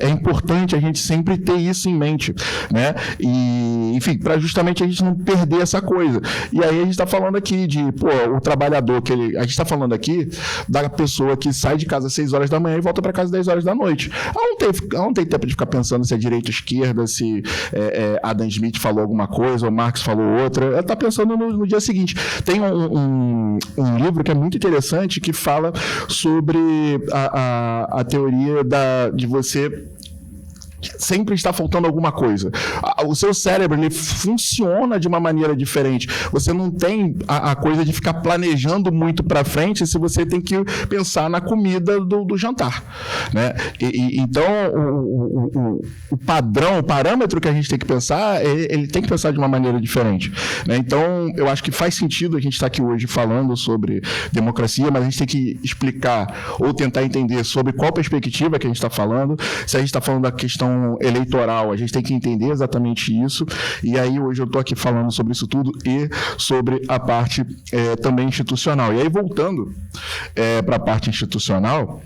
é importante a gente sempre ter isso em mente, né? E, enfim, para justamente a gente não perder essa coisa. E aí a gente está falando aqui de, o trabalhador a gente está falando aqui da pessoa que sai de casa às 6 horas da manhã e volta para casa às 10 horas da noite. Ela não tem tempo de ficar pensando se é direita ou esquerda, se Adam Smith falou alguma coisa ou Marx falou outra. Ela está pensando no dia seguinte. Tem um livro que é muito interessante que fala sobre a teoria de você sempre está faltando alguma coisa. O seu cérebro, ele funciona de uma maneira diferente. Você não tem a coisa de ficar planejando muito para frente se você tem que pensar na comida do jantar, né? Então, o padrão, o parâmetro que a gente tem que pensar, ele tem que pensar de uma maneira diferente, né? Então, eu acho que faz sentido a gente estar aqui hoje falando sobre democracia, mas a gente tem que explicar ou tentar entender sobre qual perspectiva que a gente está falando. Se a gente está falando da questão eleitoral, a gente tem que entender exatamente isso, e aí hoje eu estou aqui falando sobre isso tudo e sobre a parte também institucional. E aí, voltando para a parte institucional,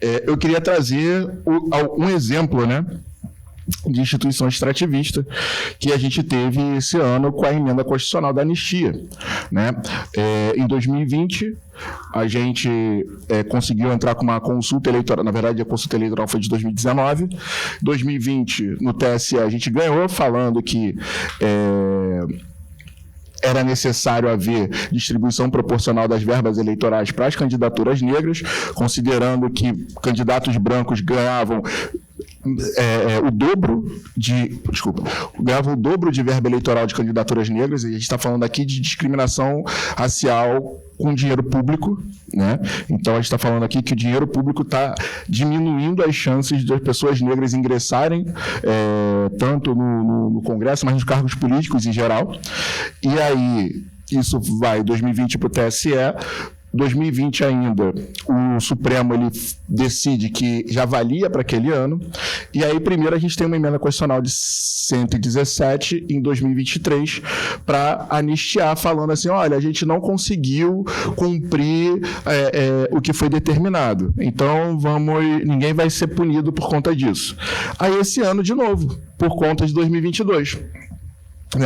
eu queria trazer um exemplo, né, de instituição extrativista que a gente teve esse ano com a emenda constitucional da anistia, né? Em 2020, a gente conseguiu entrar com uma consulta eleitoral. Na verdade, a consulta eleitoral foi de 2019. 2020, no TSE, a gente ganhou, falando que era necessário haver distribuição proporcional das verbas eleitorais para as candidaturas negras, considerando que candidatos brancos ganhavam ganhava o dobro de verba eleitoral de candidaturas negras, e a gente está falando aqui de discriminação racial com dinheiro público, né? Então a gente está falando aqui que o dinheiro público está diminuindo as chances das pessoas negras ingressarem tanto no Congresso, mas nos cargos políticos em geral. E aí isso vai 2020 para o TSE. 2020 ainda, o Supremo ele decide que já valia para aquele ano, e aí primeiro a gente tem uma emenda constitucional de 117 em 2023 para anistiar, falando assim, olha, a gente não conseguiu cumprir o que foi determinado, então ninguém vai ser punido por conta disso. Aí esse ano, de novo, por conta de 2022.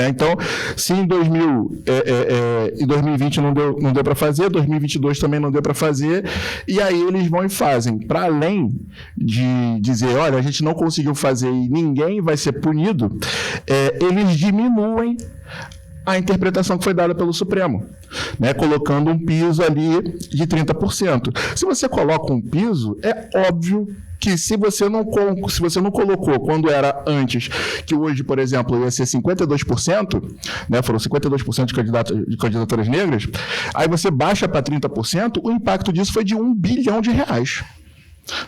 Então, se em 2020 não deu para fazer, 2022 também não deu para fazer, e aí eles vão e fazem. Para além de dizer, olha, a gente não conseguiu fazer e ninguém vai ser punido, eles diminuem a interpretação que foi dada pelo Supremo, né, colocando um piso ali de 30%. Se você coloca um piso, é óbvio que se você não colocou quando era antes, que hoje, por exemplo, ia ser 52%, né, foram 52% de candidaturas negras, aí você baixa para 30%, o impacto disso foi de R$1 bilhão.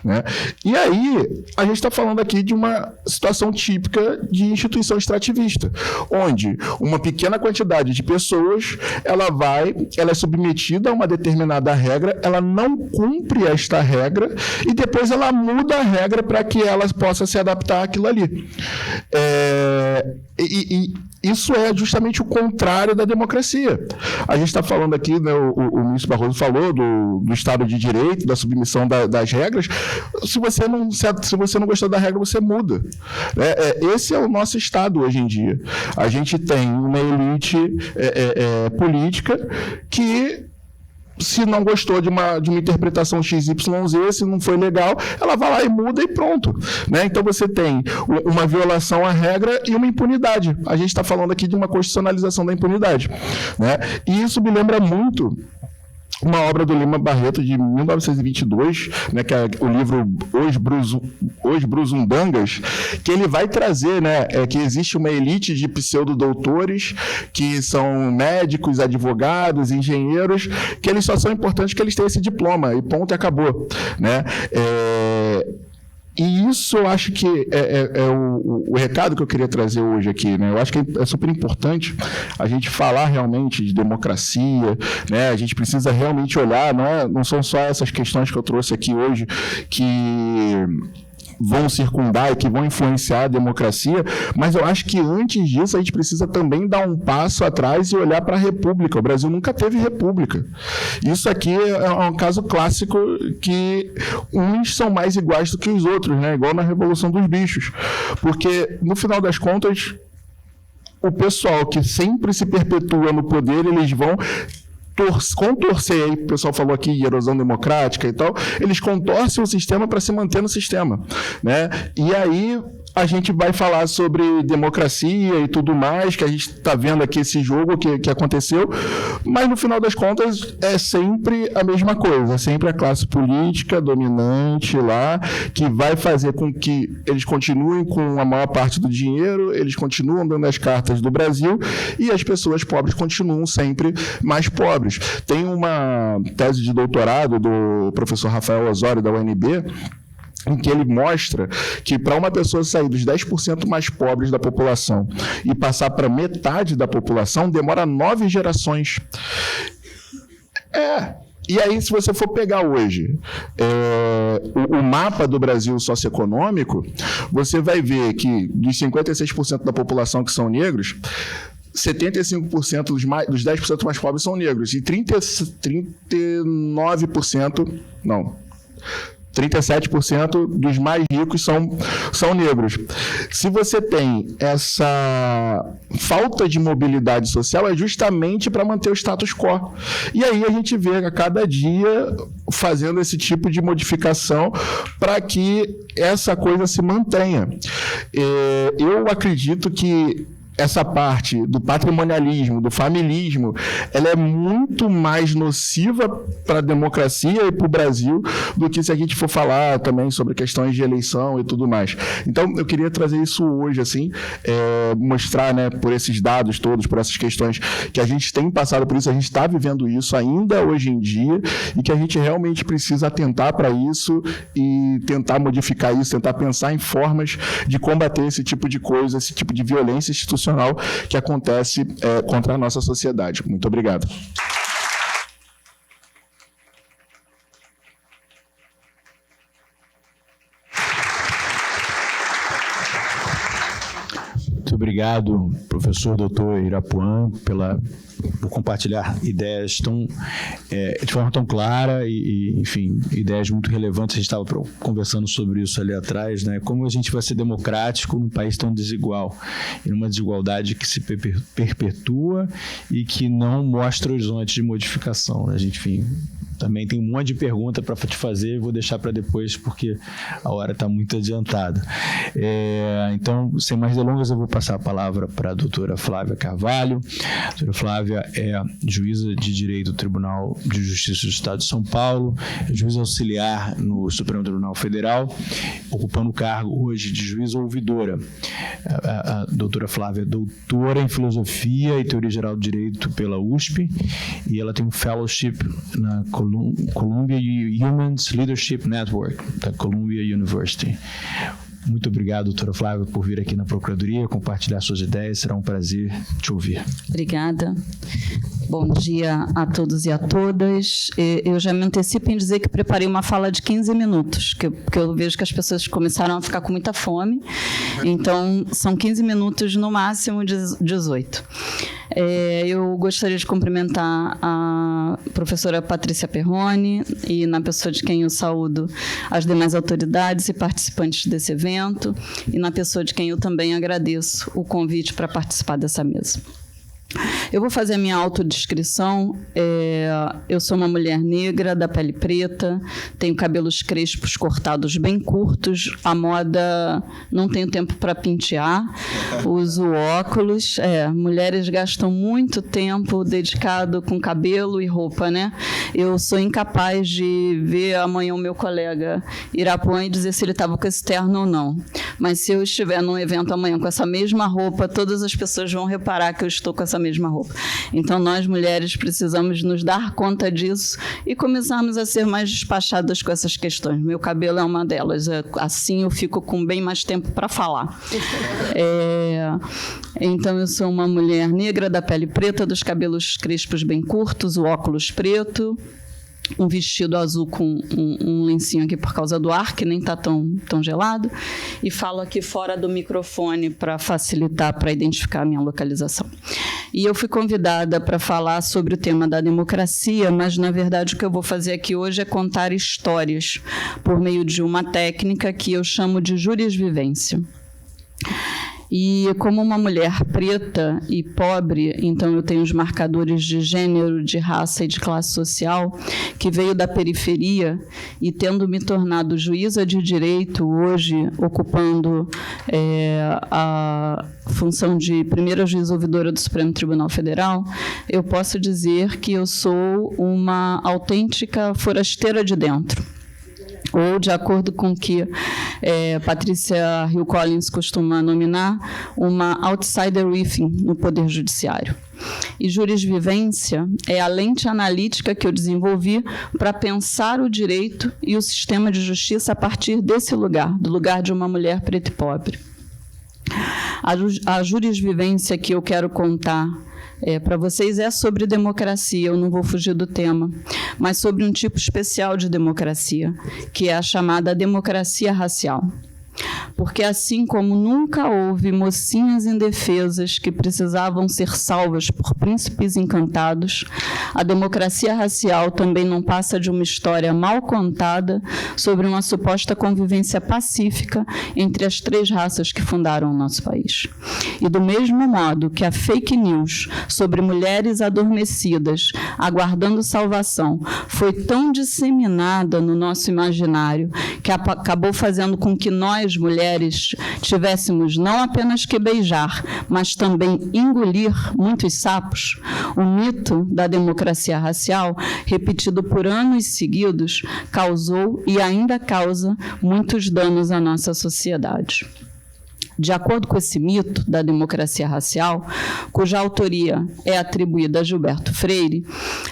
Né? E aí, a gente está falando aqui de uma situação típica de instituição extrativista, onde uma pequena quantidade de pessoas, ela é submetida a uma determinada regra, ela não cumpre esta regra e depois ela muda a regra para que ela possa se adaptar àquilo ali. Isso é justamente o contrário da democracia. A gente está falando aqui, né, o ministro Barroso falou do Estado de Direito, da submissão das regras. Se você não gostou da regra, você muda. Esse é o nosso Estado hoje em dia. A gente tem uma elite política que, se não gostou de uma interpretação XYZ, se não foi legal, ela vai lá e muda e pronto. Né? Então você tem uma violação à regra e uma impunidade. A gente está falando aqui de uma constitucionalização da impunidade. Né? E isso me lembra muito uma obra do Lima Barreto, de 1922, né, que é o livro Os Brusundangas, que ele vai trazer, né, que existe uma elite de pseudodoutores, que são médicos, advogados, engenheiros, que eles só são importantes que eles têm esse diploma, e ponto, e acabou. Né? E isso eu acho que é o recado que eu queria trazer hoje aqui. Né? Eu acho que é super importante a gente falar realmente de democracia, né? A gente precisa realmente olhar, não são só essas questões que eu trouxe aqui hoje que vão circundar e que vão influenciar a democracia, mas eu acho que antes disso a gente precisa também dar um passo atrás e olhar para a República. O Brasil nunca teve República. Isso aqui é um caso clássico que uns são mais iguais do que os outros, né? Igual na Revolução dos Bichos. Porque, no final das contas, o pessoal que sempre se perpetua no poder, eles vão contorcer, aí o pessoal falou aqui erosão democrática e tal, eles contorcem o sistema para se manter no sistema, né? E aí a gente vai falar sobre democracia e tudo mais, que a gente está vendo aqui esse jogo que aconteceu, mas no final das contas é sempre a mesma coisa, sempre a classe política dominante lá, que vai fazer com que eles continuem com a maior parte do dinheiro, eles continuam dando as cartas do Brasil e as pessoas pobres continuam sempre mais pobres. Tem uma tese de doutorado do professor Rafael Osório, da UNB, em que ele mostra que para uma pessoa sair dos 10% mais pobres da população e passar para metade da população, demora 9 gerações. E aí, se você for pegar hoje o mapa do Brasil socioeconômico, você vai ver que dos 56% da população que são negros, 75% dos 10% mais pobres são negros e 37% dos mais ricos são negros. Se você tem essa falta de mobilidade social, é justamente para manter o status quo. E aí a gente vê a cada dia fazendo esse tipo de modificação para que essa coisa se mantenha. Eu acredito que essa parte do patrimonialismo, do familismo, ela é muito mais nociva para a democracia e para o Brasil do que se a gente for falar também sobre questões de eleição e tudo mais. Então, eu queria trazer isso hoje, assim, mostrar, né, por esses dados todos, por essas questões que a gente tem passado por isso, a gente está vivendo isso ainda hoje em dia e que a gente realmente precisa atentar para isso e tentar modificar isso, tentar pensar em formas de combater esse tipo de coisa, esse tipo de violência institucional que acontece contra a nossa sociedade. Muito obrigado. Muito obrigado, professor Dr. Irapuan, por compartilhar ideias de forma tão clara e, enfim, ideias muito relevantes. A gente estava conversando sobre isso ali atrás, né? Como a gente vai ser democrático num país tão desigual, e numa desigualdade que se perpetua e que não mostra horizonte de modificação, né? A gente, enfim, também tem um monte de pergunta para te fazer, vou deixar para depois porque a hora está muito adiantada. Então, sem mais delongas, eu vou passar a palavra para a doutora Flávia Carvalho. A doutora Flávia é juíza de Direito do Tribunal de Justiça do Estado de São Paulo, juíza auxiliar no Supremo Tribunal Federal, ocupando o cargo hoje de juíza ouvidora. A doutora Flávia é doutora em Filosofia e Teoria Geral do Direito pela USP, e ela tem um fellowship na Columbia Humans Leadership Network, da Columbia University. Muito obrigado, doutora Flávia, por vir aqui na Procuradoria, compartilhar suas ideias. Será um prazer te ouvir. Obrigada. Bom dia a todos e a todas. Eu já me antecipo em dizer que preparei uma fala de 15 minutos, porque eu vejo que as pessoas começaram a ficar com muita fome. Então, são 15 minutos, no máximo 18. Eu gostaria de cumprimentar a professora Patrícia Perrone e, na pessoa de quem eu saúdo, as demais autoridades e participantes desse evento, e na pessoa de quem eu também agradeço o convite para participar dessa mesa. Eu vou fazer a minha autodescrição. Eu sou uma mulher negra, da pele preta, tenho cabelos crespos cortados bem curtos, a moda não tenho tempo para pentear, uso óculos. Mulheres gastam muito tempo dedicado com cabelo e roupa, né? Eu sou incapaz de ver amanhã o meu colega Irapuan e dizer se ele estava com esse terno ou não. Mas se eu estiver num evento amanhã com essa mesma roupa, todas as pessoas vão reparar que eu estou com essa mesma roupa. Então, nós, mulheres, precisamos nos dar conta disso e começarmos a ser mais despachadas com essas questões. Meu cabelo é uma delas. Assim, eu fico com bem mais tempo para falar. Então, eu sou uma mulher negra, da pele preta, dos cabelos crespos bem curtos, o óculos preto, um vestido azul com um lencinho aqui por causa do ar, que nem está tão gelado, e falo aqui fora do microfone para facilitar, para identificar a minha localização. E eu fui convidada para falar sobre o tema da democracia, mas, na verdade, o que eu vou fazer aqui hoje é contar histórias por meio de uma técnica que eu chamo de jurisvivência. E como uma mulher preta e pobre, então eu tenho os marcadores de gênero, de raça e de classe social, que veio da periferia, e tendo me tornado juíza de direito, hoje ocupando a função de primeira juíza ouvidora do Supremo Tribunal Federal, eu posso dizer que eu sou uma autêntica forasteira de dentro. Ou, de acordo com o que Patrícia Hill Collins costuma nominar, uma outsider within no Poder Judiciário. E jurisvivência é a lente analítica que eu desenvolvi para pensar o direito e o sistema de justiça a partir desse lugar, do lugar de uma mulher preta e pobre. A jurisvivência que eu quero contar para vocês é sobre democracia, eu não vou fugir do tema, mas sobre um tipo especial de democracia, que é a chamada democracia racial. Porque, assim como nunca houve mocinhas indefesas que precisavam ser salvas por príncipes encantados, a democracia racial também não passa de uma história mal contada sobre uma suposta convivência pacífica entre as 3 raças que fundaram o nosso país. E do mesmo modo que a fake news sobre mulheres adormecidas aguardando salvação foi tão disseminada no nosso imaginário que acabou fazendo com que nós, mulheres, tivéssemos não apenas que beijar, mas também engolir muitos sapos, o mito da democracia racial, repetido por anos seguidos, causou e ainda causa muitos danos à nossa sociedade. De acordo com esse mito da democracia racial, cuja autoria é atribuída a Gilberto Freire,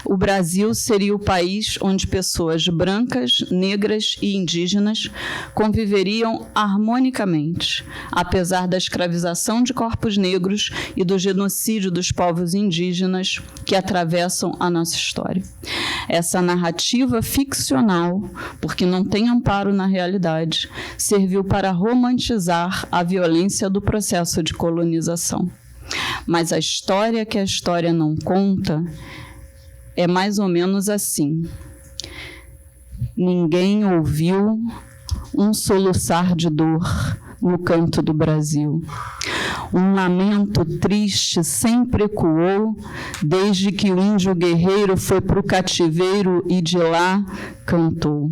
o Brasil seria o país onde pessoas brancas, negras e indígenas conviveriam harmonicamente, apesar da escravização de corpos negros e do genocídio dos povos indígenas que atravessam a nossa história. Essa narrativa ficcional, porque não tem amparo na realidade, serviu para romantizar a violência influência do processo de colonização. Mas a história que a história não conta é mais ou menos assim. Ninguém ouviu um soluçar de dor no canto do Brasil. Um lamento triste sempre ecoou, desde que o índio guerreiro foi para o cativeiro e de lá cantou.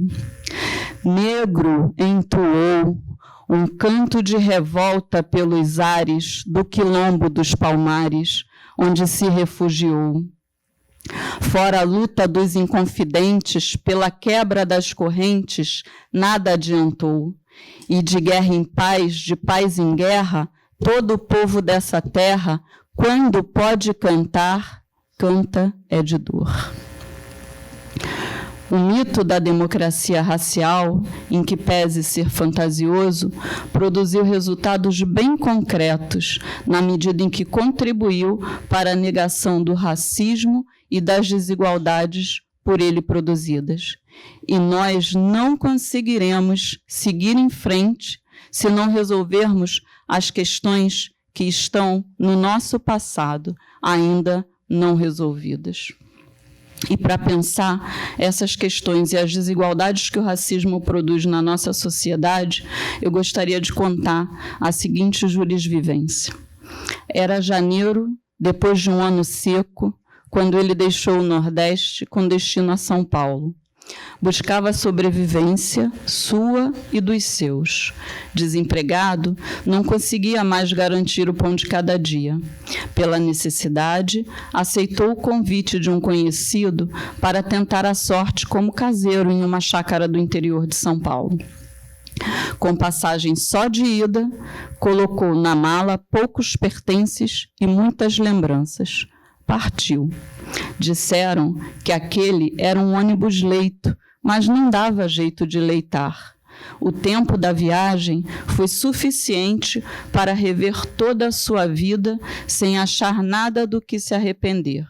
Negro entoou um canto de revolta pelos ares do quilombo dos Palmares, onde se refugiou. Fora a luta dos inconfidentes pela quebra das correntes, nada adiantou. E de guerra em paz, de paz em guerra, todo o povo dessa terra, quando pode cantar, canta é de dor. O mito da democracia racial, em que pese ser fantasioso, produziu resultados bem concretos, na medida em que contribuiu para a negação do racismo e das desigualdades por ele produzidas. E nós não conseguiremos seguir em frente se não resolvermos as questões que estão no nosso passado, ainda não resolvidas. E para pensar essas questões e as desigualdades que o racismo produz na nossa sociedade, eu gostaria de contar a seguinte jurisvivência. Era janeiro, depois de um ano seco, quando ele deixou o Nordeste com destino a São Paulo. Buscava a sobrevivência sua e dos seus. Desempregado, não conseguia mais garantir o pão de cada dia. Pela necessidade, aceitou o convite de um conhecido para tentar a sorte como caseiro em uma chácara do interior de São Paulo. Com passagem só de ida, colocou na mala poucos pertences e muitas lembranças. Partiu. Disseram que aquele era um ônibus-leito, mas não dava jeito de leitar. O tempo da viagem foi suficiente para rever toda a sua vida sem achar nada do que se arrepender.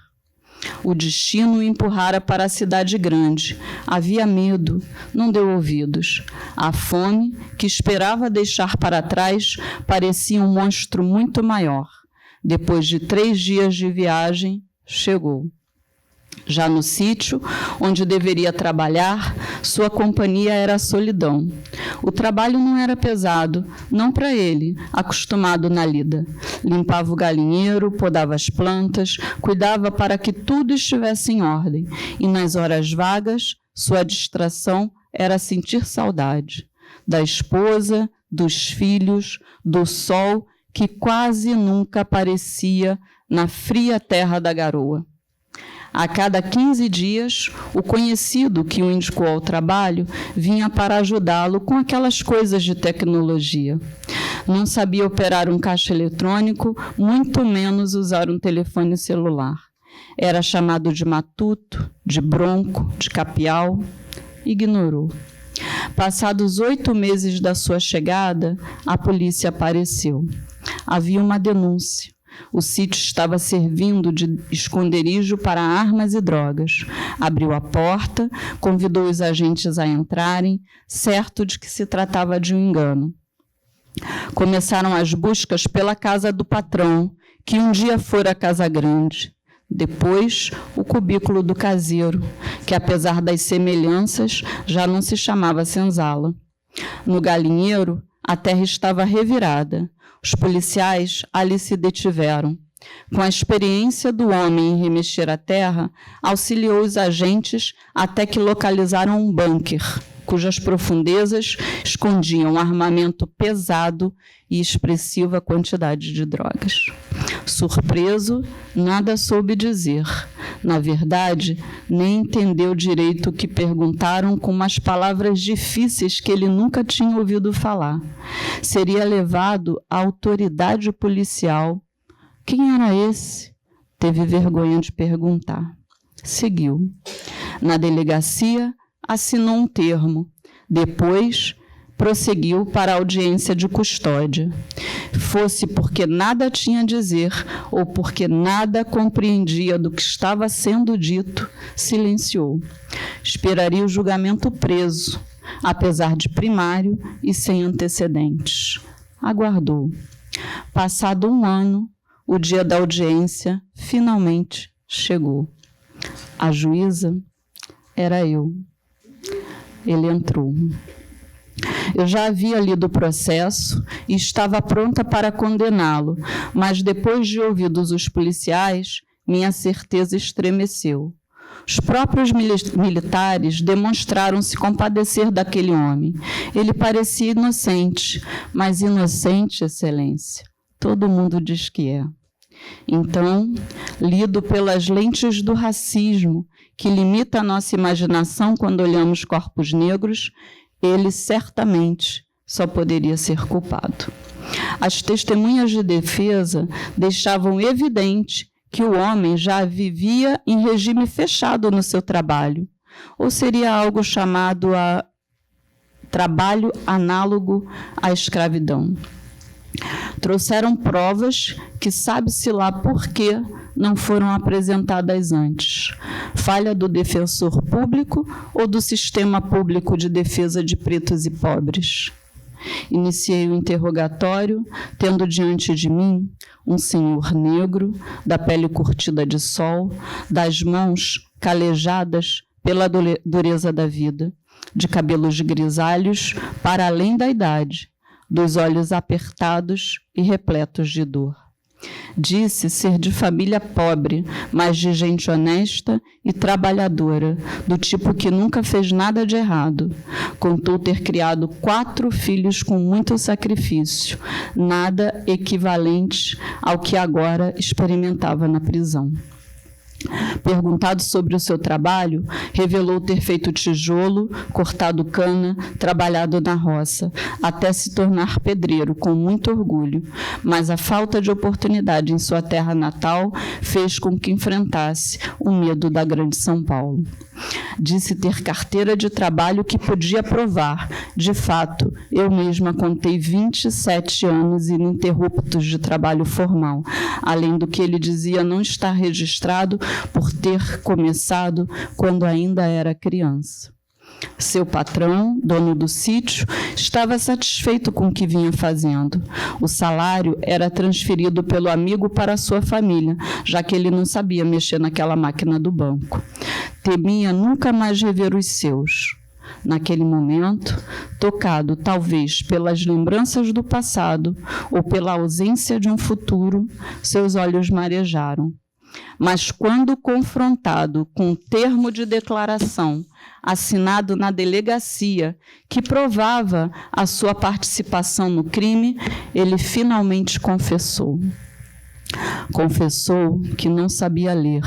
O destino o empurrara para a cidade grande. Havia medo, não deu ouvidos. A fome, que esperava deixar para trás, parecia um monstro muito maior. Depois de 3 dias de viagem, chegou. Já no sítio, onde deveria trabalhar, sua companhia era a solidão. O trabalho não era pesado, não para ele, acostumado na lida. Limpava o galinheiro, podava as plantas, cuidava para que tudo estivesse em ordem. E nas horas vagas, sua distração era sentir saudade da esposa, dos filhos, do sol que quase nunca aparecia na fria terra da garoa. A cada 15 dias, o conhecido que o indicou ao trabalho vinha para ajudá-lo com aquelas coisas de tecnologia. Não sabia operar um caixa eletrônico, muito menos usar um telefone celular. Era chamado de matuto, de bronco, de capial. Ignorou. Passados 8 meses da sua chegada, a polícia apareceu. Havia uma denúncia. O sítio estava servindo de esconderijo para armas e drogas. Abriu a porta, convidou os agentes a entrarem, certo de que se tratava de um engano. Começaram as buscas pela casa do patrão, que um dia fora a Casa Grande. Depois, o cubículo do caseiro, que, apesar das semelhanças, já não se chamava senzala. No galinheiro, a terra estava revirada. Os policiais ali se detiveram. Com a experiência do homem em remexer a terra, auxiliou os agentes até que localizaram um bunker, cujas profundezas escondiam um armamento pesado e expressiva quantidade de drogas. Surpreso, nada soube dizer. Na verdade, nem entendeu direito o que perguntaram com umas palavras difíceis que ele nunca tinha ouvido falar. Seria levado à autoridade policial. Quem era esse? Teve vergonha de perguntar. Seguiu. Na delegacia, assinou um termo. Depois, prosseguiu para a audiência de custódia. Fosse porque nada tinha a dizer ou porque nada compreendia do que estava sendo dito, silenciou. Esperaria o julgamento preso, apesar de primário e sem antecedentes. aguardou. Passado 1 ano, o dia da audiência finalmente chegou. A juíza era eu. Ele entrou. Eu já havia lido o processo e estava pronta para condená-lo, mas depois de ouvidos os policiais, minha certeza estremeceu. Os próprios militares demonstraram se compadecer daquele homem. Ele parecia inocente, mas inocente, Excelência, todo mundo diz que é. Então, lido pelas lentes do racismo, que limita a nossa imaginação quando olhamos corpos negros, ele certamente só poderia ser culpado. As testemunhas de defesa deixavam evidente que o homem já vivia em regime fechado no seu trabalho, ou seria algo chamado a trabalho análogo à escravidão. Trouxeram provas que sabe-se lá por quê não foram apresentadas antes. Falha do defensor público ou do sistema público de defesa de pretos e pobres? Iniciei o interrogatório, tendo diante de mim um senhor negro, da pele curtida de sol, das mãos calejadas pela dureza da vida, de cabelos grisalhos para além da idade, dos olhos apertados e repletos de dor. Disse ser de família pobre, mas de gente honesta e trabalhadora, do tipo que nunca fez nada de errado. Contou ter criado 4 filhos com muito sacrifício, nada equivalente ao que agora experimentava na prisão. Perguntado sobre o seu trabalho, revelou ter feito tijolo, cortado cana, trabalhado na roça, até se tornar pedreiro, com muito orgulho. Mas a falta de oportunidade em sua terra natal fez com que enfrentasse o medo da grande São Paulo. Disse ter carteira de trabalho que podia provar. De fato, eu mesma contei 27 anos ininterruptos de trabalho formal, além do que ele dizia não estar registrado por ter começado quando ainda era criança. Seu patrão, dono do sítio, estava satisfeito com o que vinha fazendo. O salário era transferido pelo amigo para a sua família, já que ele não sabia mexer naquela máquina do banco. Temia nunca mais rever os seus. Naquele momento, tocado talvez pelas lembranças do passado ou pela ausência de um futuro, seus olhos marejaram. Mas quando confrontado com um termo de declaração assinado na delegacia que provava a sua participação no crime, ele finalmente confessou. Confessou que não sabia ler,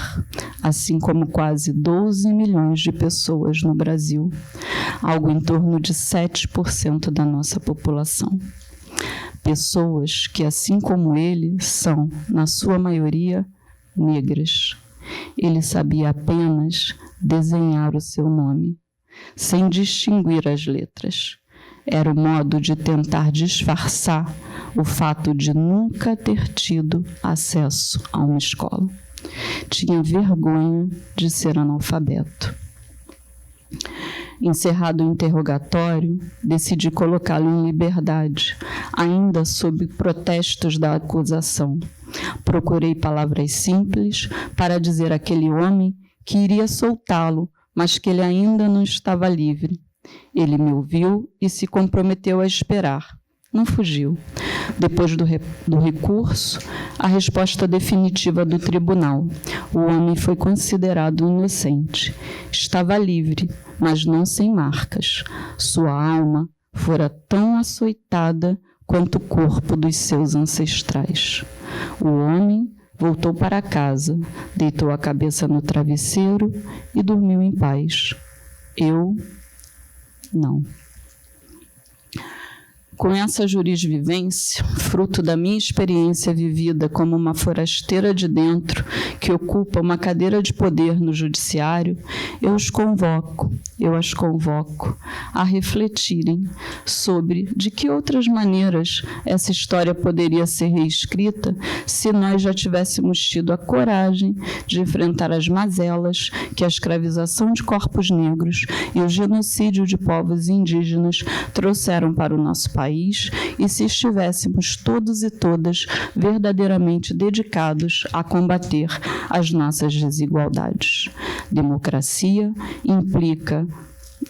assim como quase 12 milhões de pessoas no Brasil, algo em torno de 7% da nossa população. Pessoas que, assim como ele, são, na sua maioria, negras. Ele sabia apenas desenhar o seu nome, sem distinguir as letras. Era o modo de tentar disfarçar o fato de nunca ter tido acesso a uma escola. Tinha vergonha de ser analfabeto. Encerrado o interrogatório, decidi colocá-lo em liberdade, ainda sob protestos da acusação. Procurei palavras simples para dizer àquele homem que iria soltá-lo, mas que ele ainda não estava livre. Ele me ouviu e se comprometeu a esperar. Não fugiu. Depois do recurso, a resposta definitiva do tribunal. O homem foi considerado inocente. Estava livre, mas não sem marcas. Sua alma fora tão açoitada quanto o corpo dos seus ancestrais. O homem voltou para casa, deitou a cabeça no travesseiro e dormiu em paz. Eu, não. Com essa jurisvivência, fruto da minha experiência vivida como uma forasteira de dentro que ocupa uma cadeira de poder no judiciário, eu as convoco a refletirem sobre de que outras maneiras essa história poderia ser reescrita se nós já tivéssemos tido a coragem de enfrentar as mazelas que a escravização de corpos negros e o genocídio de povos indígenas trouxeram para o nosso país. país e se estivéssemos todos e todas verdadeiramente dedicados a combater as nossas desigualdades. Democracia implica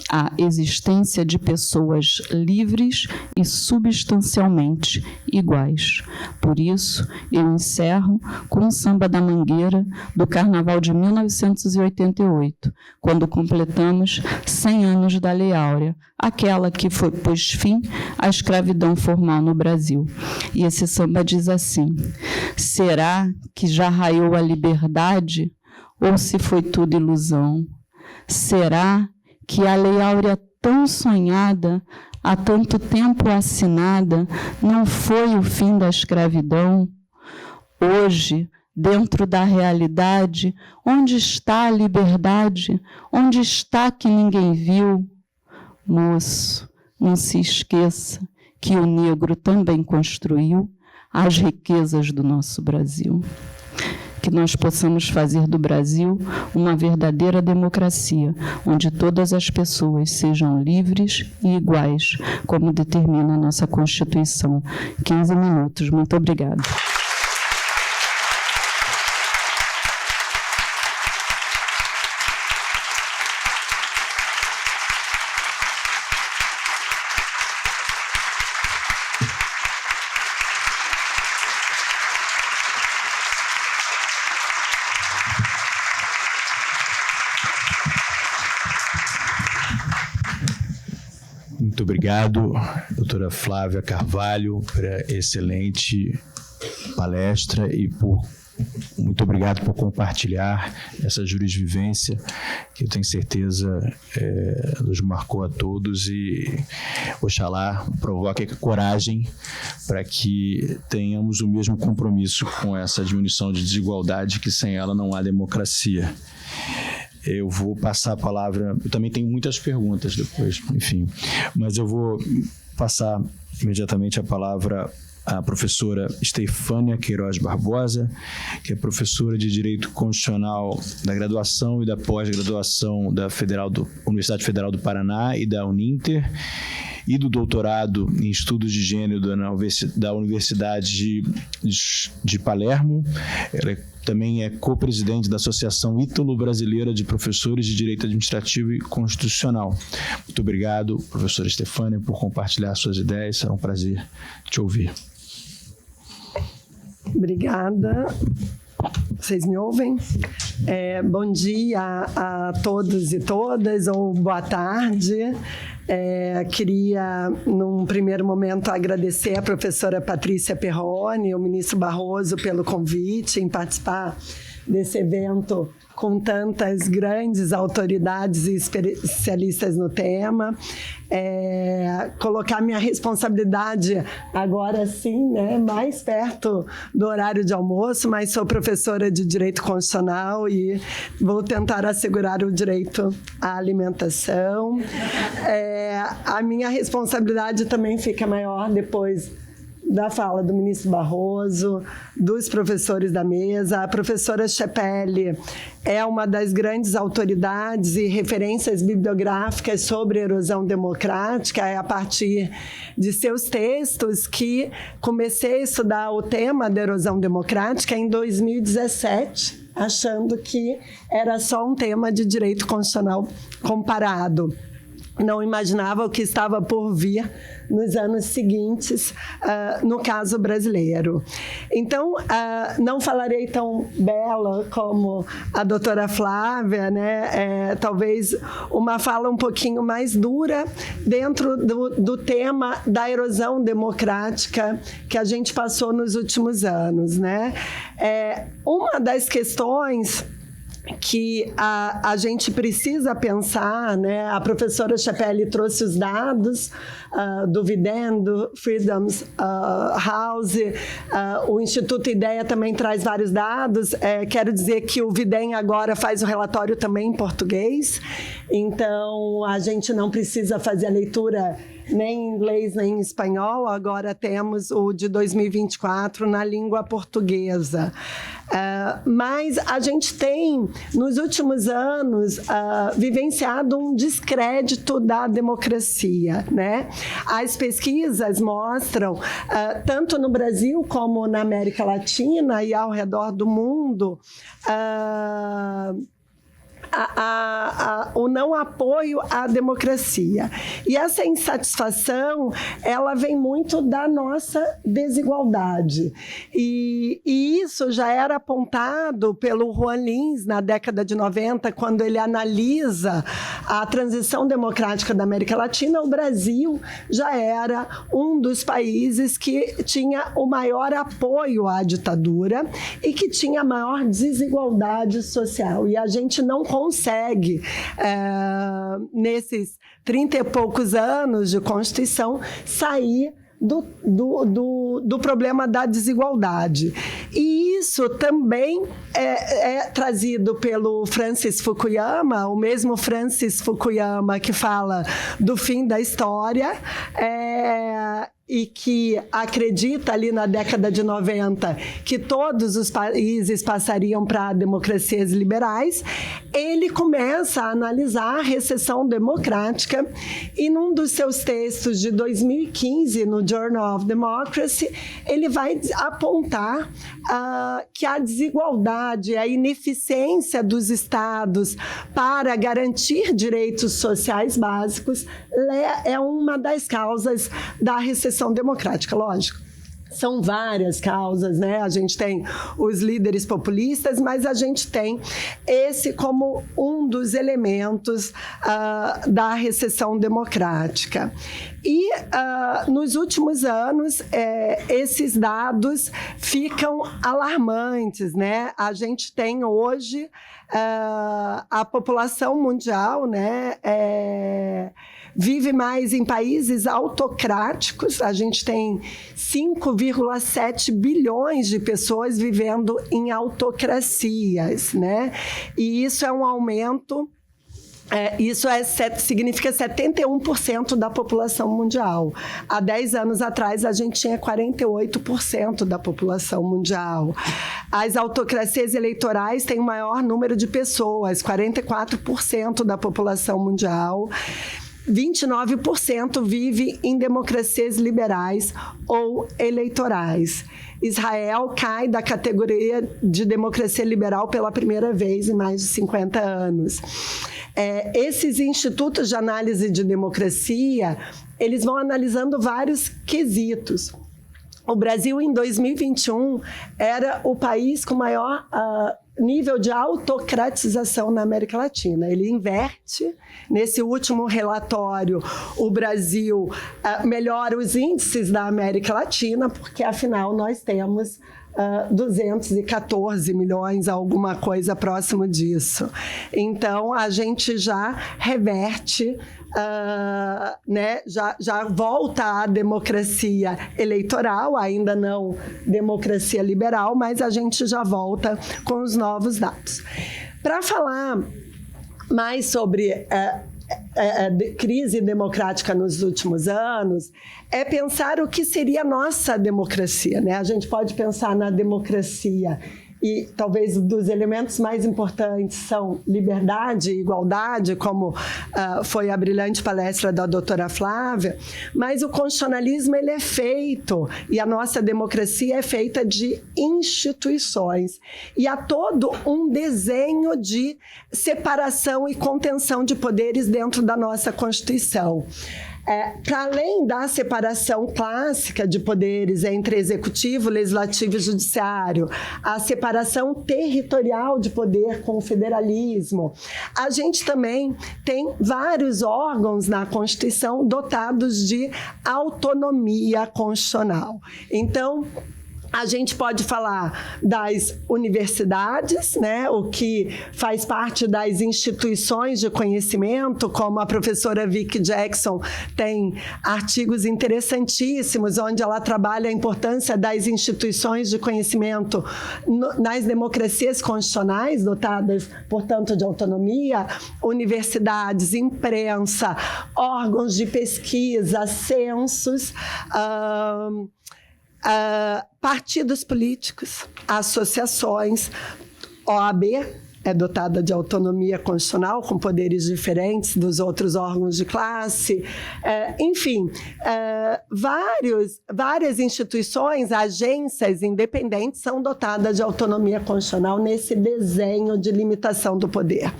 a existência de pessoas livres e substancialmente iguais. Por isso, eu encerro com o Samba da Mangueira do Carnaval de 1988, quando completamos 100 anos da Lei Áurea, aquela que pôs fim à escravidão formal no Brasil. E esse samba diz assim: será que já raiou a liberdade ou se foi tudo ilusão? Será que a Lei Áurea tão sonhada, há tanto tempo assinada, não foi o fim da escravidão? Hoje, dentro da realidade, onde está a liberdade? Onde está que ninguém viu? Moço, não se esqueça que o negro também construiu as riquezas do nosso Brasil. Que nós possamos fazer do Brasil uma verdadeira democracia, onde todas as pessoas sejam livres e iguais, como determina a nossa Constituição. 15 minutos. Muito obrigada. Muito obrigado, doutora Flávia Carvalho, pela excelente palestra e muito obrigado por compartilhar essa jurisvivência que eu tenho certeza nos marcou a todos e oxalá provoque coragem para que tenhamos o mesmo compromisso com essa diminuição de desigualdade, que sem ela não há democracia. Eu vou passar a palavra, eu também tenho muitas perguntas depois, enfim, mas eu vou passar imediatamente a palavra à professora Estefânia Queiroz Barbosa, que é professora de Direito Constitucional da graduação e da pós-graduação da Universidade Federal do Paraná e da Uninter, e do doutorado em Estudos de Gênero da Universidade de Palermo. Ela também é co-presidente da Associação Ítalo-Brasileira de Professores de Direito Administrativo e Constitucional. Muito obrigado, professora Estefânia, por compartilhar suas ideias. Será um prazer te ouvir. Obrigada. Vocês me ouvem? Bom dia a todos e todas, ou boa tarde. Queria, num primeiro momento, agradecer a professora Patrícia Perrone e o ministro Barroso pelo convite em participar desse evento com tantas grandes autoridades e especialistas no tema. Colocar minha responsabilidade agora sim, né, mais perto do horário de almoço, mas sou professora de Direito Constitucional e vou tentar assegurar o direito à alimentação. A minha responsabilidade também fica maior depois da fala do ministro Barroso, dos professores da mesa. A professora Schepelli é uma das grandes autoridades e referências bibliográficas sobre erosão democrática. É a partir de seus textos que comecei a estudar o tema da erosão democrática em 2017, achando que era só um tema de direito constitucional comparado. Não imaginava o que estava por vir nos anos seguintes, no caso brasileiro. Então, não falarei tão bela como a doutora Flávia, né? Talvez uma fala um pouquinho mais dura dentro do tema da erosão democrática que a gente passou nos últimos anos, né? Uma das questões que a gente precisa pensar, né? A professora Schepelli trouxe os dados do VIDEM, do Freedoms House, o Instituto IDEA também traz vários dados. Quero dizer que o VIDEM agora faz o relatório também em português, então a gente não precisa fazer a leitura nem em inglês nem em espanhol, agora temos o de 2024 na língua portuguesa. Mas a gente tem, nos últimos anos, vivenciado um descrédito da democracia, né? As pesquisas mostram, tanto no Brasil como na América Latina e ao redor do mundo, o não apoio à democracia. E essa insatisfação, ela vem muito da nossa desigualdade. E isso já era apontado pelo Juan Lins na década de 90, quando ele analisa a transição democrática da América Latina. O Brasil já era um dos países que tinha o maior apoio à ditadura e que tinha a maior desigualdade social. E a gente não consegue, nesses 30 e poucos anos de Constituição, sair do problema da desigualdade. E isso também é trazido pelo Francis Fukuyama, o mesmo Francis Fukuyama que fala do fim da história, e que acredita ali na década de 90 que todos os países passariam para democracias liberais. Ele começa a analisar a recessão democrática e num dos seus textos de 2015, no Journal of Democracy, ele vai apontar que a desigualdade, a ineficiência dos estados para garantir direitos sociais básicos é uma das causas da recessão democrática, lógico. São várias causas, né? A gente tem os líderes populistas, mas a gente tem esse como um dos elementos da recessão democrática. E nos últimos anos, esses dados ficam alarmantes, né? A gente tem hoje a população mundial, né? Vive mais em países autocráticos. A gente tem 5,7 bilhões de pessoas vivendo em autocracias, né? E isso é um aumento. Isso significa 71% da população mundial. Há 10 anos atrás, a gente tinha 48% da população mundial. As autocracias eleitorais têm o maior número de pessoas, 44% da população mundial. 29% vive em democracias liberais ou eleitorais. Israel cai da categoria de democracia liberal pela primeira vez em mais de 50 anos. Esses institutos de análise de democracia, eles vão analisando vários quesitos. O Brasil, em 2021, era o país com maior nível de autocratização na América Latina. Ele inverte. Nesse último relatório, o Brasil melhora os índices da América Latina, porque, afinal, nós temos 214 milhões, alguma coisa próximo disso. Então, a gente já reverte, né, já volta à democracia eleitoral, ainda não democracia liberal, mas a gente já volta com os novos dados. Para falar mais sobre crise democrática nos últimos anos, é pensar o que seria a nossa democracia, né? A gente pode pensar na democracia e talvez dos elementos mais importantes são liberdade e igualdade, como foi a brilhante palestra da doutora Flávia, mas o constitucionalismo ele é feito, e a nossa democracia é feita de instituições, e há todo um desenho de separação e contenção de poderes dentro da nossa Constituição. Para além da separação clássica de poderes entre executivo, legislativo e judiciário, a separação territorial de poder com o federalismo, a gente também tem vários órgãos na Constituição dotados de autonomia constitucional. Então, A gente pode falar das universidades, né, o que faz parte das instituições de conhecimento, como a professora Vicky Jackson tem artigos interessantíssimos, onde ela trabalha a importância das instituições de conhecimento nas democracias constitucionais, dotadas, portanto, de autonomia, universidades, imprensa, órgãos de pesquisa, censos, partidos políticos, associações, OAB é dotada de autonomia constitucional, com poderes diferentes dos outros órgãos de classe, enfim, várias instituições, agências independentes são dotadas de autonomia constitucional nesse desenho de limitação do poder.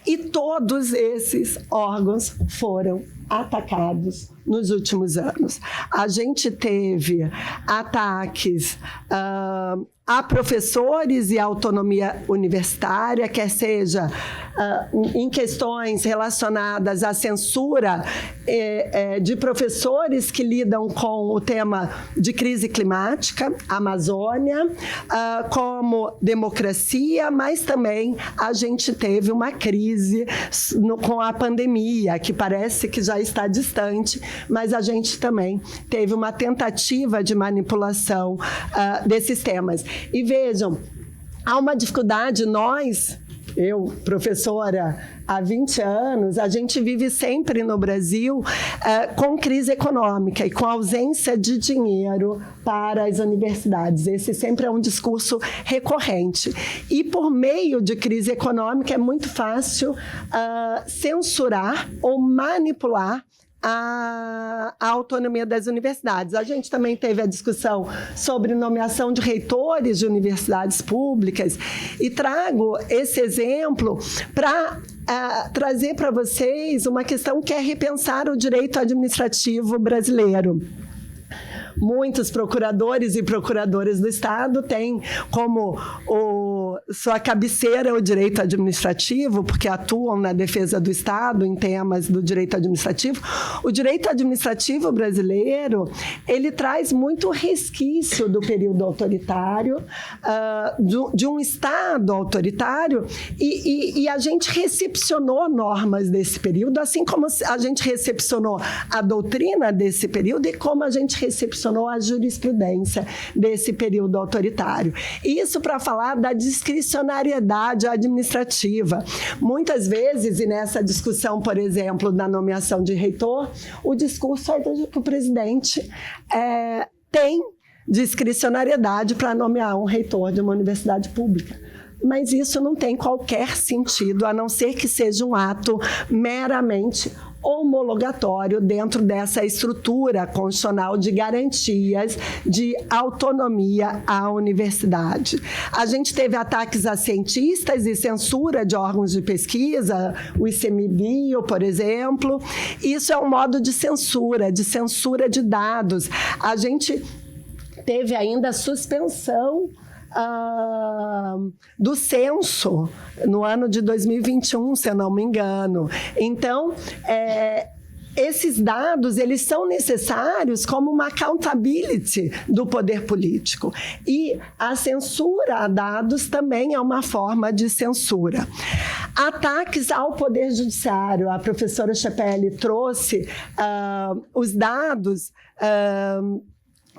E todos esses órgãos foram atacados nos últimos anos. A gente teve ataques a professores e autonomia universitária, quer seja em questões relacionadas à censura de professores que lidam com o tema de crise climática, Amazônia, como democracia, mas também a gente teve uma crise com a pandemia, que parece que já está distante, mas a gente também teve uma tentativa de manipulação desses temas. E vejam, há uma dificuldade, eu, professora há 20 anos, a gente vive sempre no Brasil com crise econômica e com ausência de dinheiro para as universidades. Esse sempre é um discurso recorrente. E por meio de crise econômica é muito fácil censurar ou manipular a autonomia das universidades. A gente também teve a discussão sobre nomeação de reitores de universidades públicas e trago esse exemplo para trazer para vocês uma questão que é repensar o direito administrativo brasileiro. Muitos procuradores e procuradoras do Estado têm como sua cabeceira o direito administrativo, porque atuam na defesa do Estado em temas do direito administrativo. O direito administrativo brasileiro, ele traz muito resquício do período autoritário, de um Estado autoritário, e a gente recepcionou normas desse período, assim como a gente recepcionou a doutrina desse período e como a gente recepcionou a jurisprudência desse período autoritário. Isso para falar da discricionariedade administrativa. Muitas vezes, e nessa discussão, por exemplo, da nomeação de reitor, o discurso é de que o presidente tem discricionariedade para nomear um reitor de uma universidade pública. Mas isso não tem qualquer sentido, a não ser que seja um ato meramente homologatório dentro dessa estrutura constitucional de garantias de autonomia à universidade. A gente teve ataques a cientistas e censura de órgãos de pesquisa, o ICMBio, por exemplo. Isso é um modo de censura de dados. A gente teve ainda a suspensão do censo no ano de 2021, se eu não me engano. Então, esses dados, eles são necessários como uma accountability do poder político. E a censura a dados também é uma forma de censura. Ataques ao poder judiciário. A professora Chapelle trouxe os dados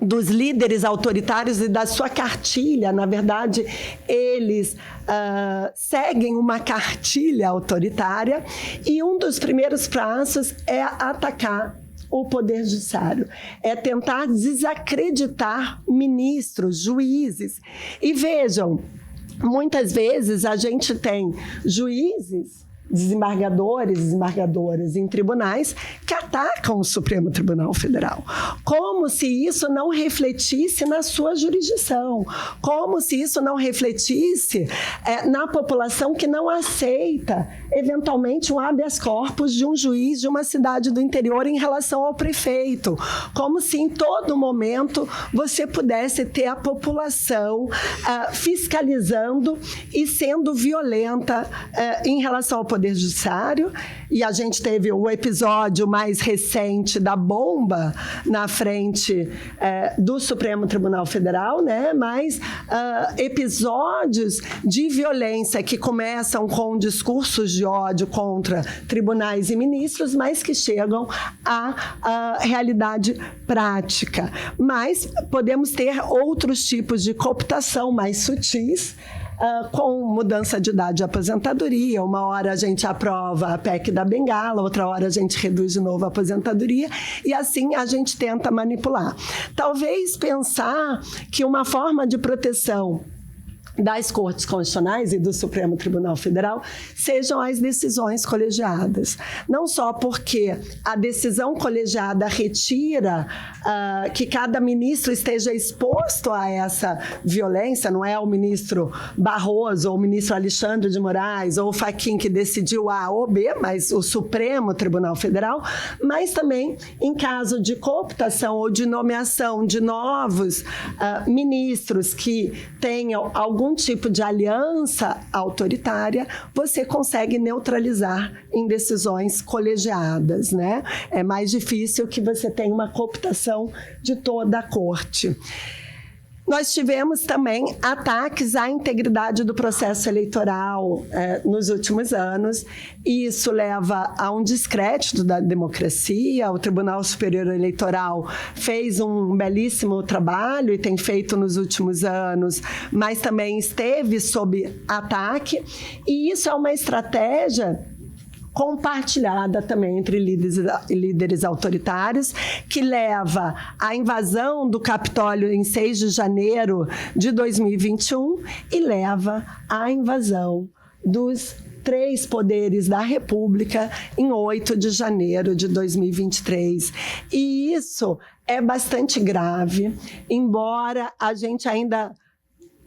dos líderes autoritários e da sua cartilha. Na verdade, eles seguem uma cartilha autoritária e um dos primeiros passos é atacar o poder judiciário, é tentar desacreditar ministros, juízes. E vejam, muitas vezes a gente tem juízes, desembargadoras em tribunais que atacam o Supremo Tribunal Federal, como se isso não refletisse na sua jurisdição, como se isso não refletisse na população que não aceita, eventualmente, um habeas corpus de um juiz de uma cidade do interior em relação ao prefeito, como se em todo momento você pudesse ter a população fiscalizando e sendo violenta em relação ao poder Poder Judiciário, e a gente teve o episódio mais recente da bomba na frente do Supremo Tribunal Federal, né? Mas episódios de violência que começam com discursos de ódio contra tribunais e ministros, mas que chegam à realidade prática. Mas podemos ter outros tipos de cooptação mais sutis, com mudança de idade de aposentadoria. Uma hora a gente aprova a PEC da bengala, outra hora a gente reduz de novo a aposentadoria, e assim a gente tenta manipular. Talvez pensar que uma forma de proteção das Cortes Constitucionais e do Supremo Tribunal Federal sejam as decisões colegiadas. Não só porque a decisão colegiada retira que cada ministro esteja exposto a essa violência, não é o ministro Barroso ou o ministro Alexandre de Moraes ou o Fachin que decidiu A ou B, mas o Supremo Tribunal Federal, mas também em caso de cooptação ou de nomeação de novos ministros que tenham algum tipo de aliança autoritária, você consegue neutralizar em decisões colegiadas, né? É mais difícil que você tenha uma cooptação de toda a corte. Nós tivemos também ataques à integridade do processo eleitoral nos últimos anos, e isso leva a um descrédito da democracia. O Tribunal Superior Eleitoral fez um belíssimo trabalho e tem feito nos últimos anos, mas também esteve sob ataque, e isso é uma estratégia compartilhada também entre líderes autoritários, que leva à invasão do Capitólio em 6 de janeiro de 2021 e leva à invasão dos 3 poderes da República em 8 de janeiro de 2023. E isso é bastante grave, embora a gente ainda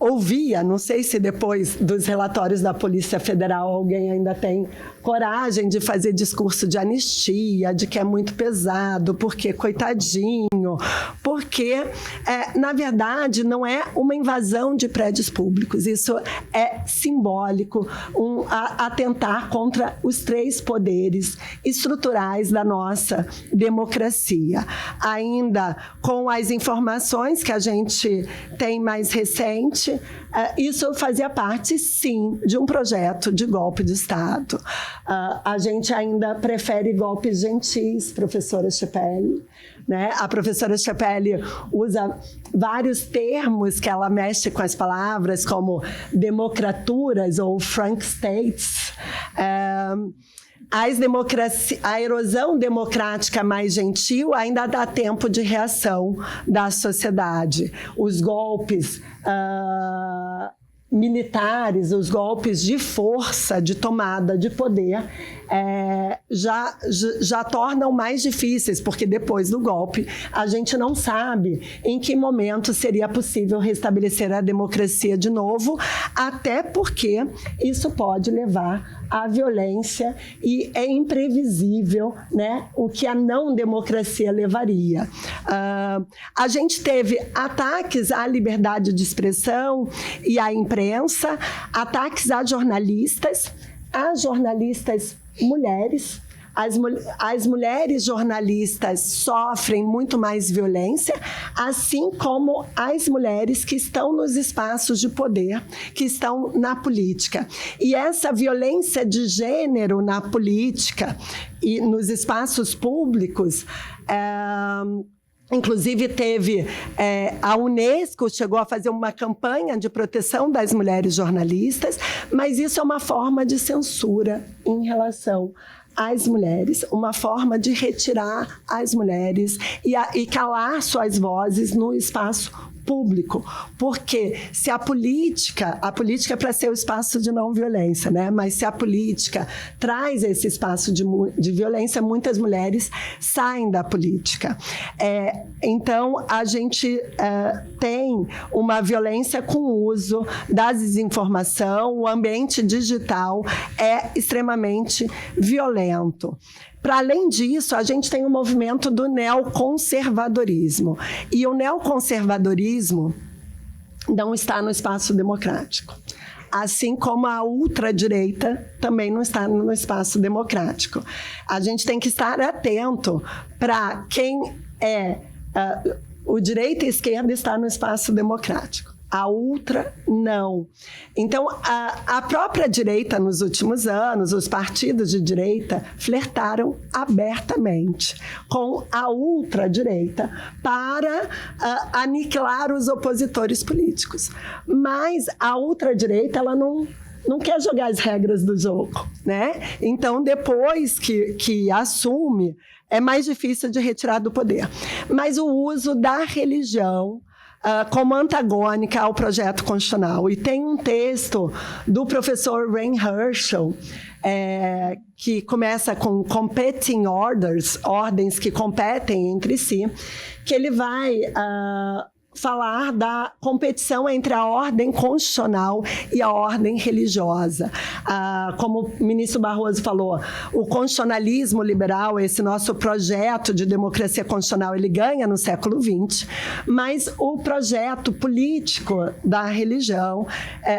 ouvia, não sei se depois dos relatórios da Polícia Federal alguém ainda tem coragem de fazer discurso de anistia, de que é muito pesado, porque coitadinho, porque, na verdade, não é uma invasão de prédios públicos, isso é simbólico, atentar contra os 3 poderes estruturais da nossa democracia. Ainda com as informações que a gente tem mais recente, isso fazia parte, sim, de um projeto de golpe de Estado. A gente ainda prefere golpes gentis, professora Schepelli, né? A professora Schepelli usa vários termos que ela mexe com as palavras, como democraturas ou frank states. A erosão democrática mais gentil ainda dá tempo de reação da sociedade. Os golpes militares, os golpes de força, de tomada de poder, já tornam mais difíceis, porque depois do golpe a gente não sabe em que momento seria possível restabelecer a democracia de novo, até porque isso pode levar à violência e é imprevisível, né, o que a não democracia levaria. A gente teve ataques à liberdade de expressão e à imprensa, ataques a jornalistas mulheres. As mulheres jornalistas sofrem muito mais violência, assim como as mulheres que estão nos espaços de poder, que estão na política. E essa violência de gênero na política e nos espaços públicos, inclusive teve, a Unesco chegou a fazer uma campanha de proteção das mulheres jornalistas, mas isso é uma forma de censura em relação às mulheres, uma forma de retirar as mulheres e calar suas vozes no espaço público, porque se a política é para ser o espaço de não violência, né? Mas se a política traz esse espaço de violência, muitas mulheres saem da política. Então, a gente tem uma violência com o uso da desinformação, o ambiente digital é extremamente violento. Para além disso, a gente tem o movimento do neoconservadorismo. E o neoconservadorismo não está no espaço democrático. assim como a ultradireita também não está no espaço democrático. A gente tem que estar atento para quem é o direita e a esquerda está no espaço democrático. A ultra, não. Então, a própria direita, nos últimos anos, os partidos de direita flertaram abertamente com a ultradireita para aniquilar os opositores políticos. Mas a ultradireita, ela não quer jogar as regras do jogo, né? Então, depois que assume, é mais difícil de retirar do poder. Mas o uso da religião como antagônica ao projeto constitucional. E tem um texto do professor Ray Herschel, que começa com competing orders, ordens que competem entre si, que ele vai falar da competição entre a ordem constitucional e a ordem religiosa. Como o ministro Barroso falou, o constitucionalismo liberal, esse nosso projeto de democracia constitucional, ele ganha no século XX, mas o projeto político da religião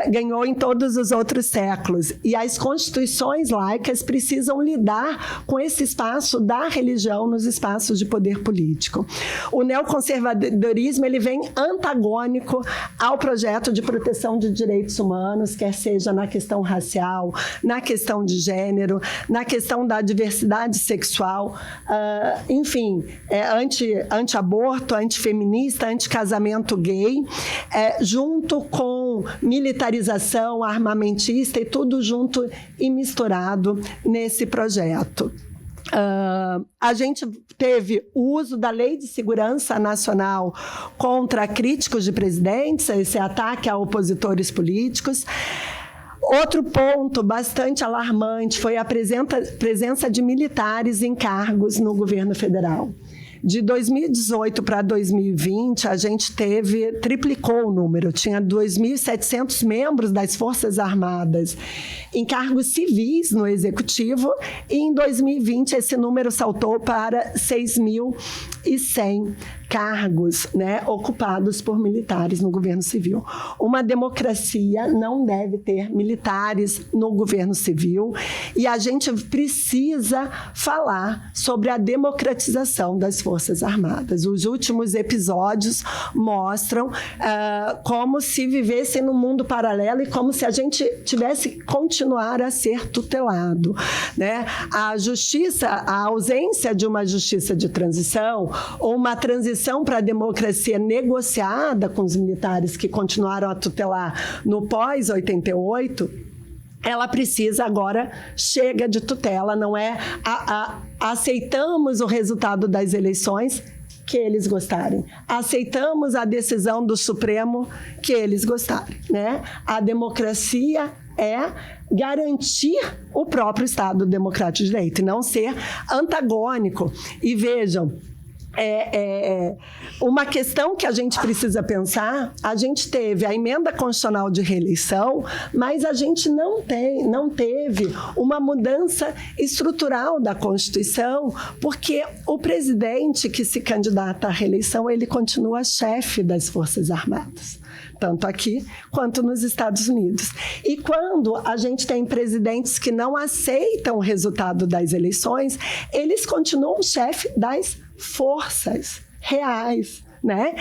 ganhou em todos os outros séculos. E as constituições laicas precisam lidar com esse espaço da religião nos espaços de poder político. O neoconservadorismo, ele vem antagônico ao projeto de proteção de direitos humanos, quer seja na questão racial, na questão de gênero, na questão da diversidade sexual, enfim, anti-aborto, antifeminista, anticasamento gay, junto com militarização armamentista e tudo junto e misturado nesse projeto. A gente teve o uso da Lei de Segurança Nacional contra críticos de presidentes, esse ataque a opositores políticos. Outro ponto bastante alarmante foi a presença de militares em cargos no governo federal. De 2018 para 2020, a gente triplicou o número, tinha 2.700 membros das Forças Armadas em cargos civis no Executivo, e em 2020 esse número saltou para 6.100 cargos, né, ocupados por militares no governo civil. Uma democracia não deve ter militares no governo civil, e a gente precisa falar sobre a democratização das Forças Armadas. Os últimos episódios mostram como se vivesse num mundo paralelo e como se a gente tivesse que continuar a ser tutelado, né? A justiça, a ausência de uma justiça de transição, ou uma transição para a democracia negociada com os militares que continuaram a tutelar no pós-88, ela precisa agora, chega de tutela, não é aceitamos o resultado das eleições que eles gostarem, aceitamos a decisão do Supremo que eles gostarem, né? A democracia é garantir o próprio Estado democrático de direito e não ser antagônico. E vejam, uma questão que a gente precisa pensar, a gente teve a emenda constitucional de reeleição, mas a gente não teve uma mudança estrutural da Constituição, porque o presidente que se candidata à reeleição, ele continua chefe das Forças Armadas, tanto aqui quanto nos Estados Unidos. E quando a gente tem presidentes que não aceitam o resultado das eleições, eles continuam chefe das forças reais, né?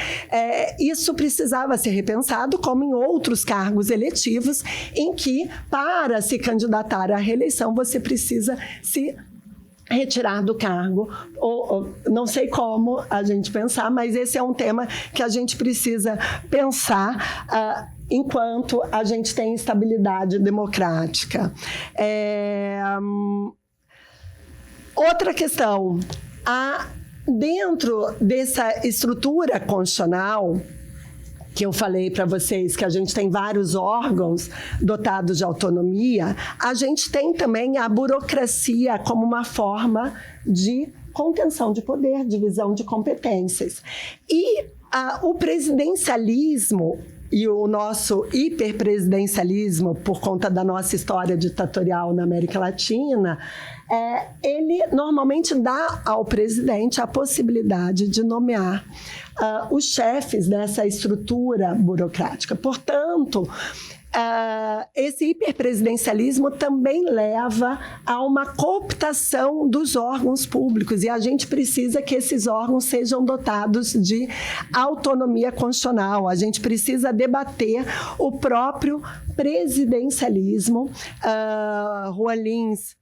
Isso precisava ser repensado, como em outros cargos eletivos, em que, para se candidatar à reeleição, você precisa se retirar do cargo, ou não sei como a gente pensar, mas esse é um tema que a gente precisa pensar enquanto a gente tem estabilidade democrática. Outra questão, dentro dessa estrutura constitucional, que eu falei para vocês que a gente tem vários órgãos dotados de autonomia, a gente tem também a burocracia como uma forma de contenção de poder, divisão de competências. E o presidencialismo e o nosso hiperpresidencialismo, por conta da nossa história ditatorial na América Latina, ele normalmente dá ao presidente a possibilidade de nomear os chefes dessa estrutura burocrática. Portanto, esse hiperpresidencialismo também leva a uma cooptação dos órgãos públicos, e a gente precisa que esses órgãos sejam dotados de autonomia constitucional. A gente precisa debater o próprio presidencialismo. Juan Lins,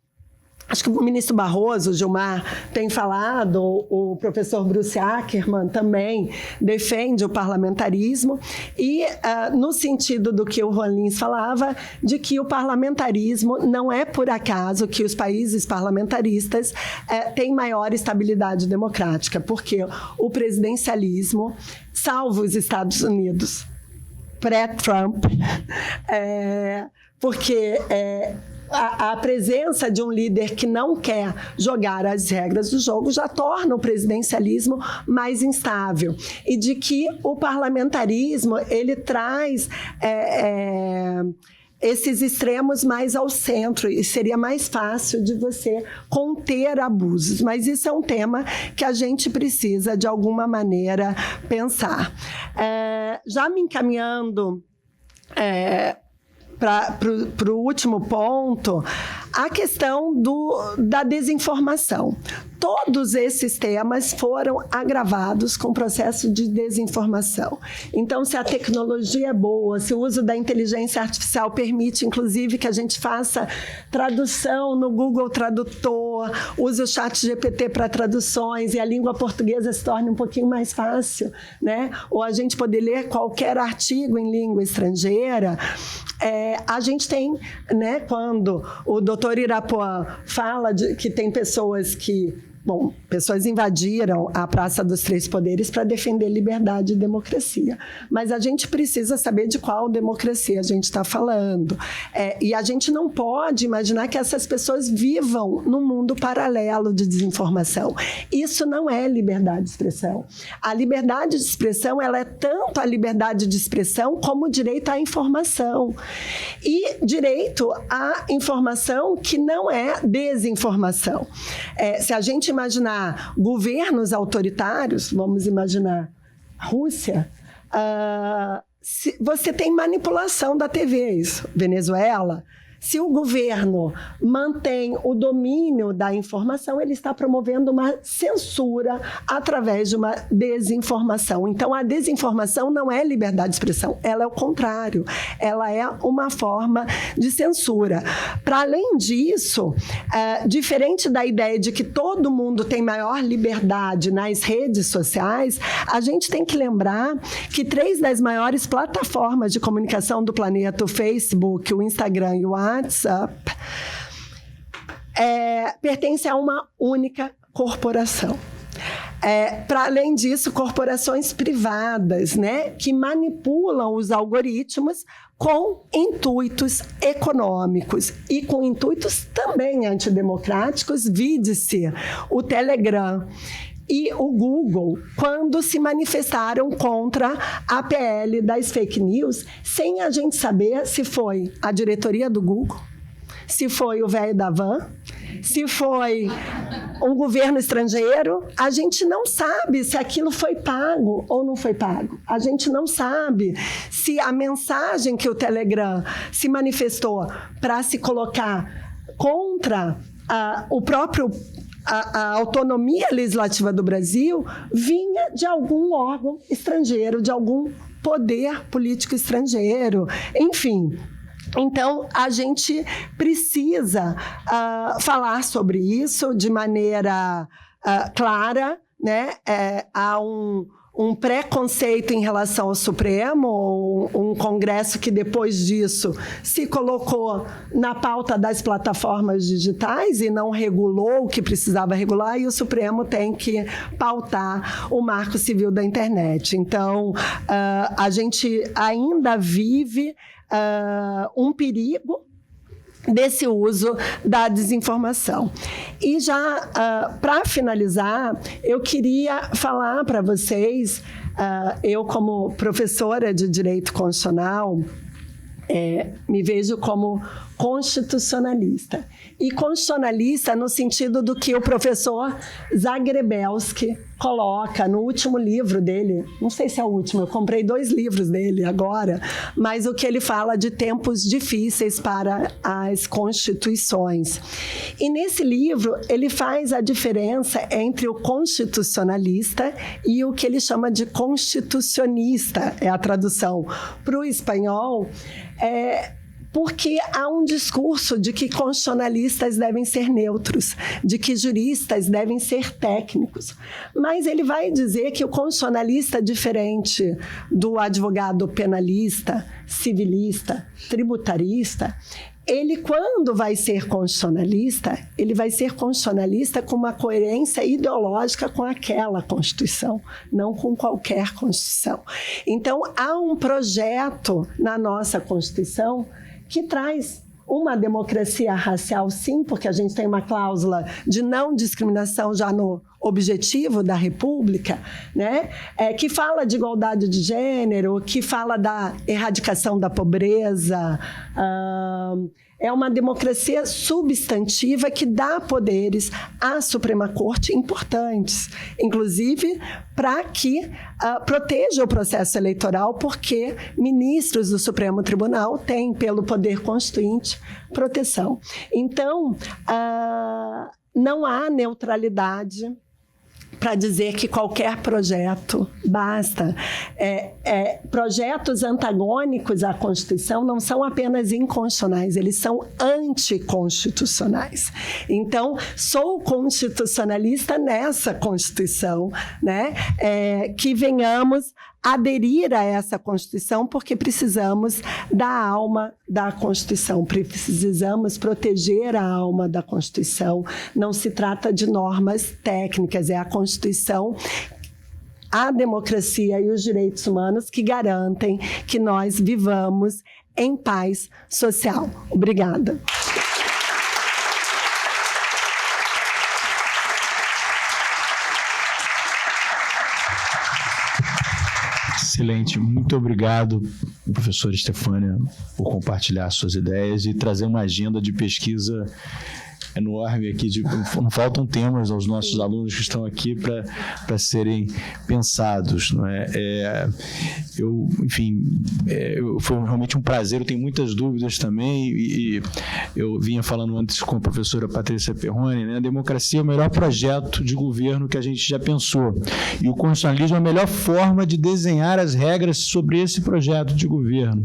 acho que o ministro Barroso, Gilmar, tem falado, o professor Bruce Ackerman também defende o parlamentarismo, e no sentido do que o Juan Lins falava, de que o parlamentarismo não é por acaso que os países parlamentaristas têm maior estabilidade democrática, porque o presidencialismo, salvo os Estados Unidos, pré-Trump, porque a presença de um líder que não quer jogar as regras do jogo já torna o presidencialismo mais instável, e de que o parlamentarismo ele traz esses extremos mais ao centro, e seria mais fácil de você conter abusos. Mas isso é um tema que a gente precisa, de alguma maneira, pensar. Já me encaminhando para o último ponto, a questão da desinformação. Todos esses temas foram agravados com o processo de desinformação. Então, se a tecnologia é boa, se o uso da inteligência artificial permite, inclusive, que a gente faça tradução no Google Tradutor, use o ChatGPT para traduções e a língua portuguesa se torne um pouquinho mais fácil, né? Ou a gente poder ler qualquer artigo em língua estrangeira, a gente tem, né, quando o doutor Irapuã fala que tem pessoas pessoas invadiram a Praça dos Três Poderes para defender liberdade e democracia. Mas a gente precisa saber de qual democracia a gente está falando. E a gente não pode imaginar que essas pessoas vivam num mundo paralelo de desinformação. Isso não é liberdade de expressão. A liberdade de expressão, ela é tanto a liberdade de expressão como o direito à informação. E direito à informação que não é desinformação. Se a gente imaginar governos autoritários, vamos imaginar Rússia, você tem manipulação da TV, isso. Venezuela, se o governo mantém o domínio da informação, ele está promovendo uma censura através de uma desinformação. Então, a desinformação não é liberdade de expressão, ela é o contrário, ela é uma forma de censura. Para além disso, diferente da ideia de que todo mundo tem maior liberdade nas redes sociais, a gente tem que lembrar que 3 das maiores plataformas de comunicação do planeta, o Facebook, o Instagram e o WhatsApp, pertence a uma única corporação. Para além disso, corporações privadas, né, que manipulam os algoritmos com intuitos econômicos e com intuitos também antidemocráticos, vide-se o Telegram e o Google, quando se manifestaram contra a PL das fake news, sem a gente saber se foi a diretoria do Google, se foi o velho da van, se foi um governo estrangeiro. A gente não sabe se aquilo foi pago ou não foi pago. A gente não sabe se a mensagem que o Telegram se manifestou para se colocar contra o próprio a autonomia legislativa do Brasil vinha de algum órgão estrangeiro, de algum poder político estrangeiro, enfim. Então, a gente precisa falar sobre isso de maneira clara, né? Há um preconceito em relação ao Supremo, um Congresso que depois disso se colocou na pauta das plataformas digitais e não regulou o que precisava regular, e o Supremo tem que pautar o Marco Civil da Internet. Então, a gente ainda vive um perigo desse uso da desinformação. E já, para finalizar, eu queria falar para vocês, eu como professora de Direito Constitucional, me vejo como constitucionalista. E constitucionalista no sentido do que o professor Zagrebelski coloca no último livro dele, não sei se é o último, eu comprei 2 livros dele agora, mas o que ele fala de tempos difíceis para as constituições. E nesse livro ele faz a diferença entre o constitucionalista e o que ele chama de constitucionista, é a tradução para o espanhol, porque há um discurso de que constitucionalistas devem ser neutros, de que juristas devem ser técnicos. Mas ele vai dizer que o constitucionalista, diferente do advogado penalista, civilista, tributarista, ele, quando vai ser constitucionalista, ele vai ser constitucionalista com uma coerência ideológica com aquela Constituição, não com qualquer Constituição. Então, há um projeto na nossa Constituição que traz uma democracia racial, sim, porque a gente tem uma cláusula de não discriminação já no objetivo da República, né? Que fala de igualdade de gênero, que fala da erradicação da pobreza. É uma democracia substantiva que dá poderes à Suprema Corte importantes, inclusive para que proteja o processo eleitoral, porque ministros do Supremo Tribunal têm, pelo poder constituinte, proteção. Então, não há neutralidade para dizer que qualquer projeto basta. Projetos antagônicos à Constituição não são apenas inconstitucionais, eles são anticonstitucionais. Então, sou constitucionalista nessa Constituição, né? Que venhamos aderir a essa Constituição, porque precisamos da alma da Constituição, precisamos proteger a alma da Constituição. Não se trata de normas técnicas, é a Constituição, a democracia e os direitos humanos que garantem que nós vivamos em paz social. Obrigada. Excelente, muito obrigado, professora Estefânia, por compartilhar suas ideias e trazer uma agenda de pesquisa enorme aqui. Não faltam temas aos nossos alunos que estão aqui para serem pensados, não é? Foi realmente um prazer. Eu tenho muitas dúvidas também e eu vinha falando antes com a professora Patrícia Perrone, né? A democracia é o melhor projeto de governo que a gente já pensou, e o constitucionalismo é a melhor forma de desenhar as regras sobre esse projeto de governo.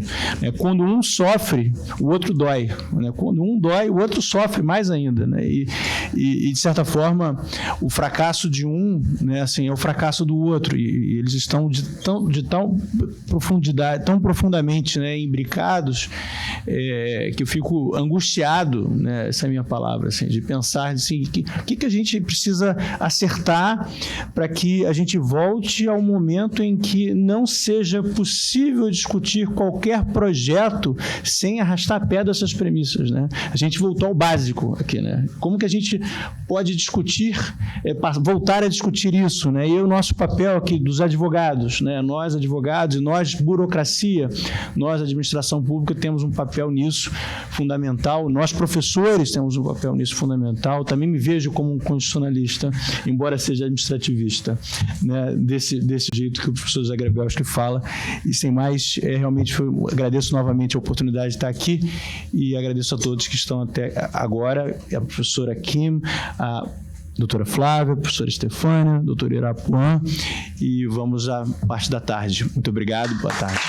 Quando um sofre, o outro dói, né? Quando um dói, o outro sofre mais ainda. Né? E, de certa forma, o fracasso de um, né, assim, é o fracasso do outro, e eles estão de tal profundidade, tão profundamente, né, imbricados, que eu fico angustiado, né, essa é a minha palavra, assim, de pensar assim, que a gente precisa acertar para que a gente volte ao momento em que não seja possível discutir qualquer projeto sem arrastar pé dessas premissas, né? A gente voltou ao básico aqui, né? Como que a gente pode discutir, voltar a discutir isso, né? E o nosso papel aqui dos advogados, né? Nós advogados e nós burocracia, nós administração pública temos um papel nisso fundamental, nós professores temos um papel nisso fundamental. Também me vejo como um constitucionalista, embora seja administrativista, né? Desse jeito que o professor Zagrebelski fala. E sem mais, realmente agradeço novamente a oportunidade de estar aqui e agradeço a todos que estão até agora, a professora Kim, a doutora Flávia, a professora Estefânia, a doutora Irapuã, e vamos à parte da tarde. Muito obrigado, boa tarde.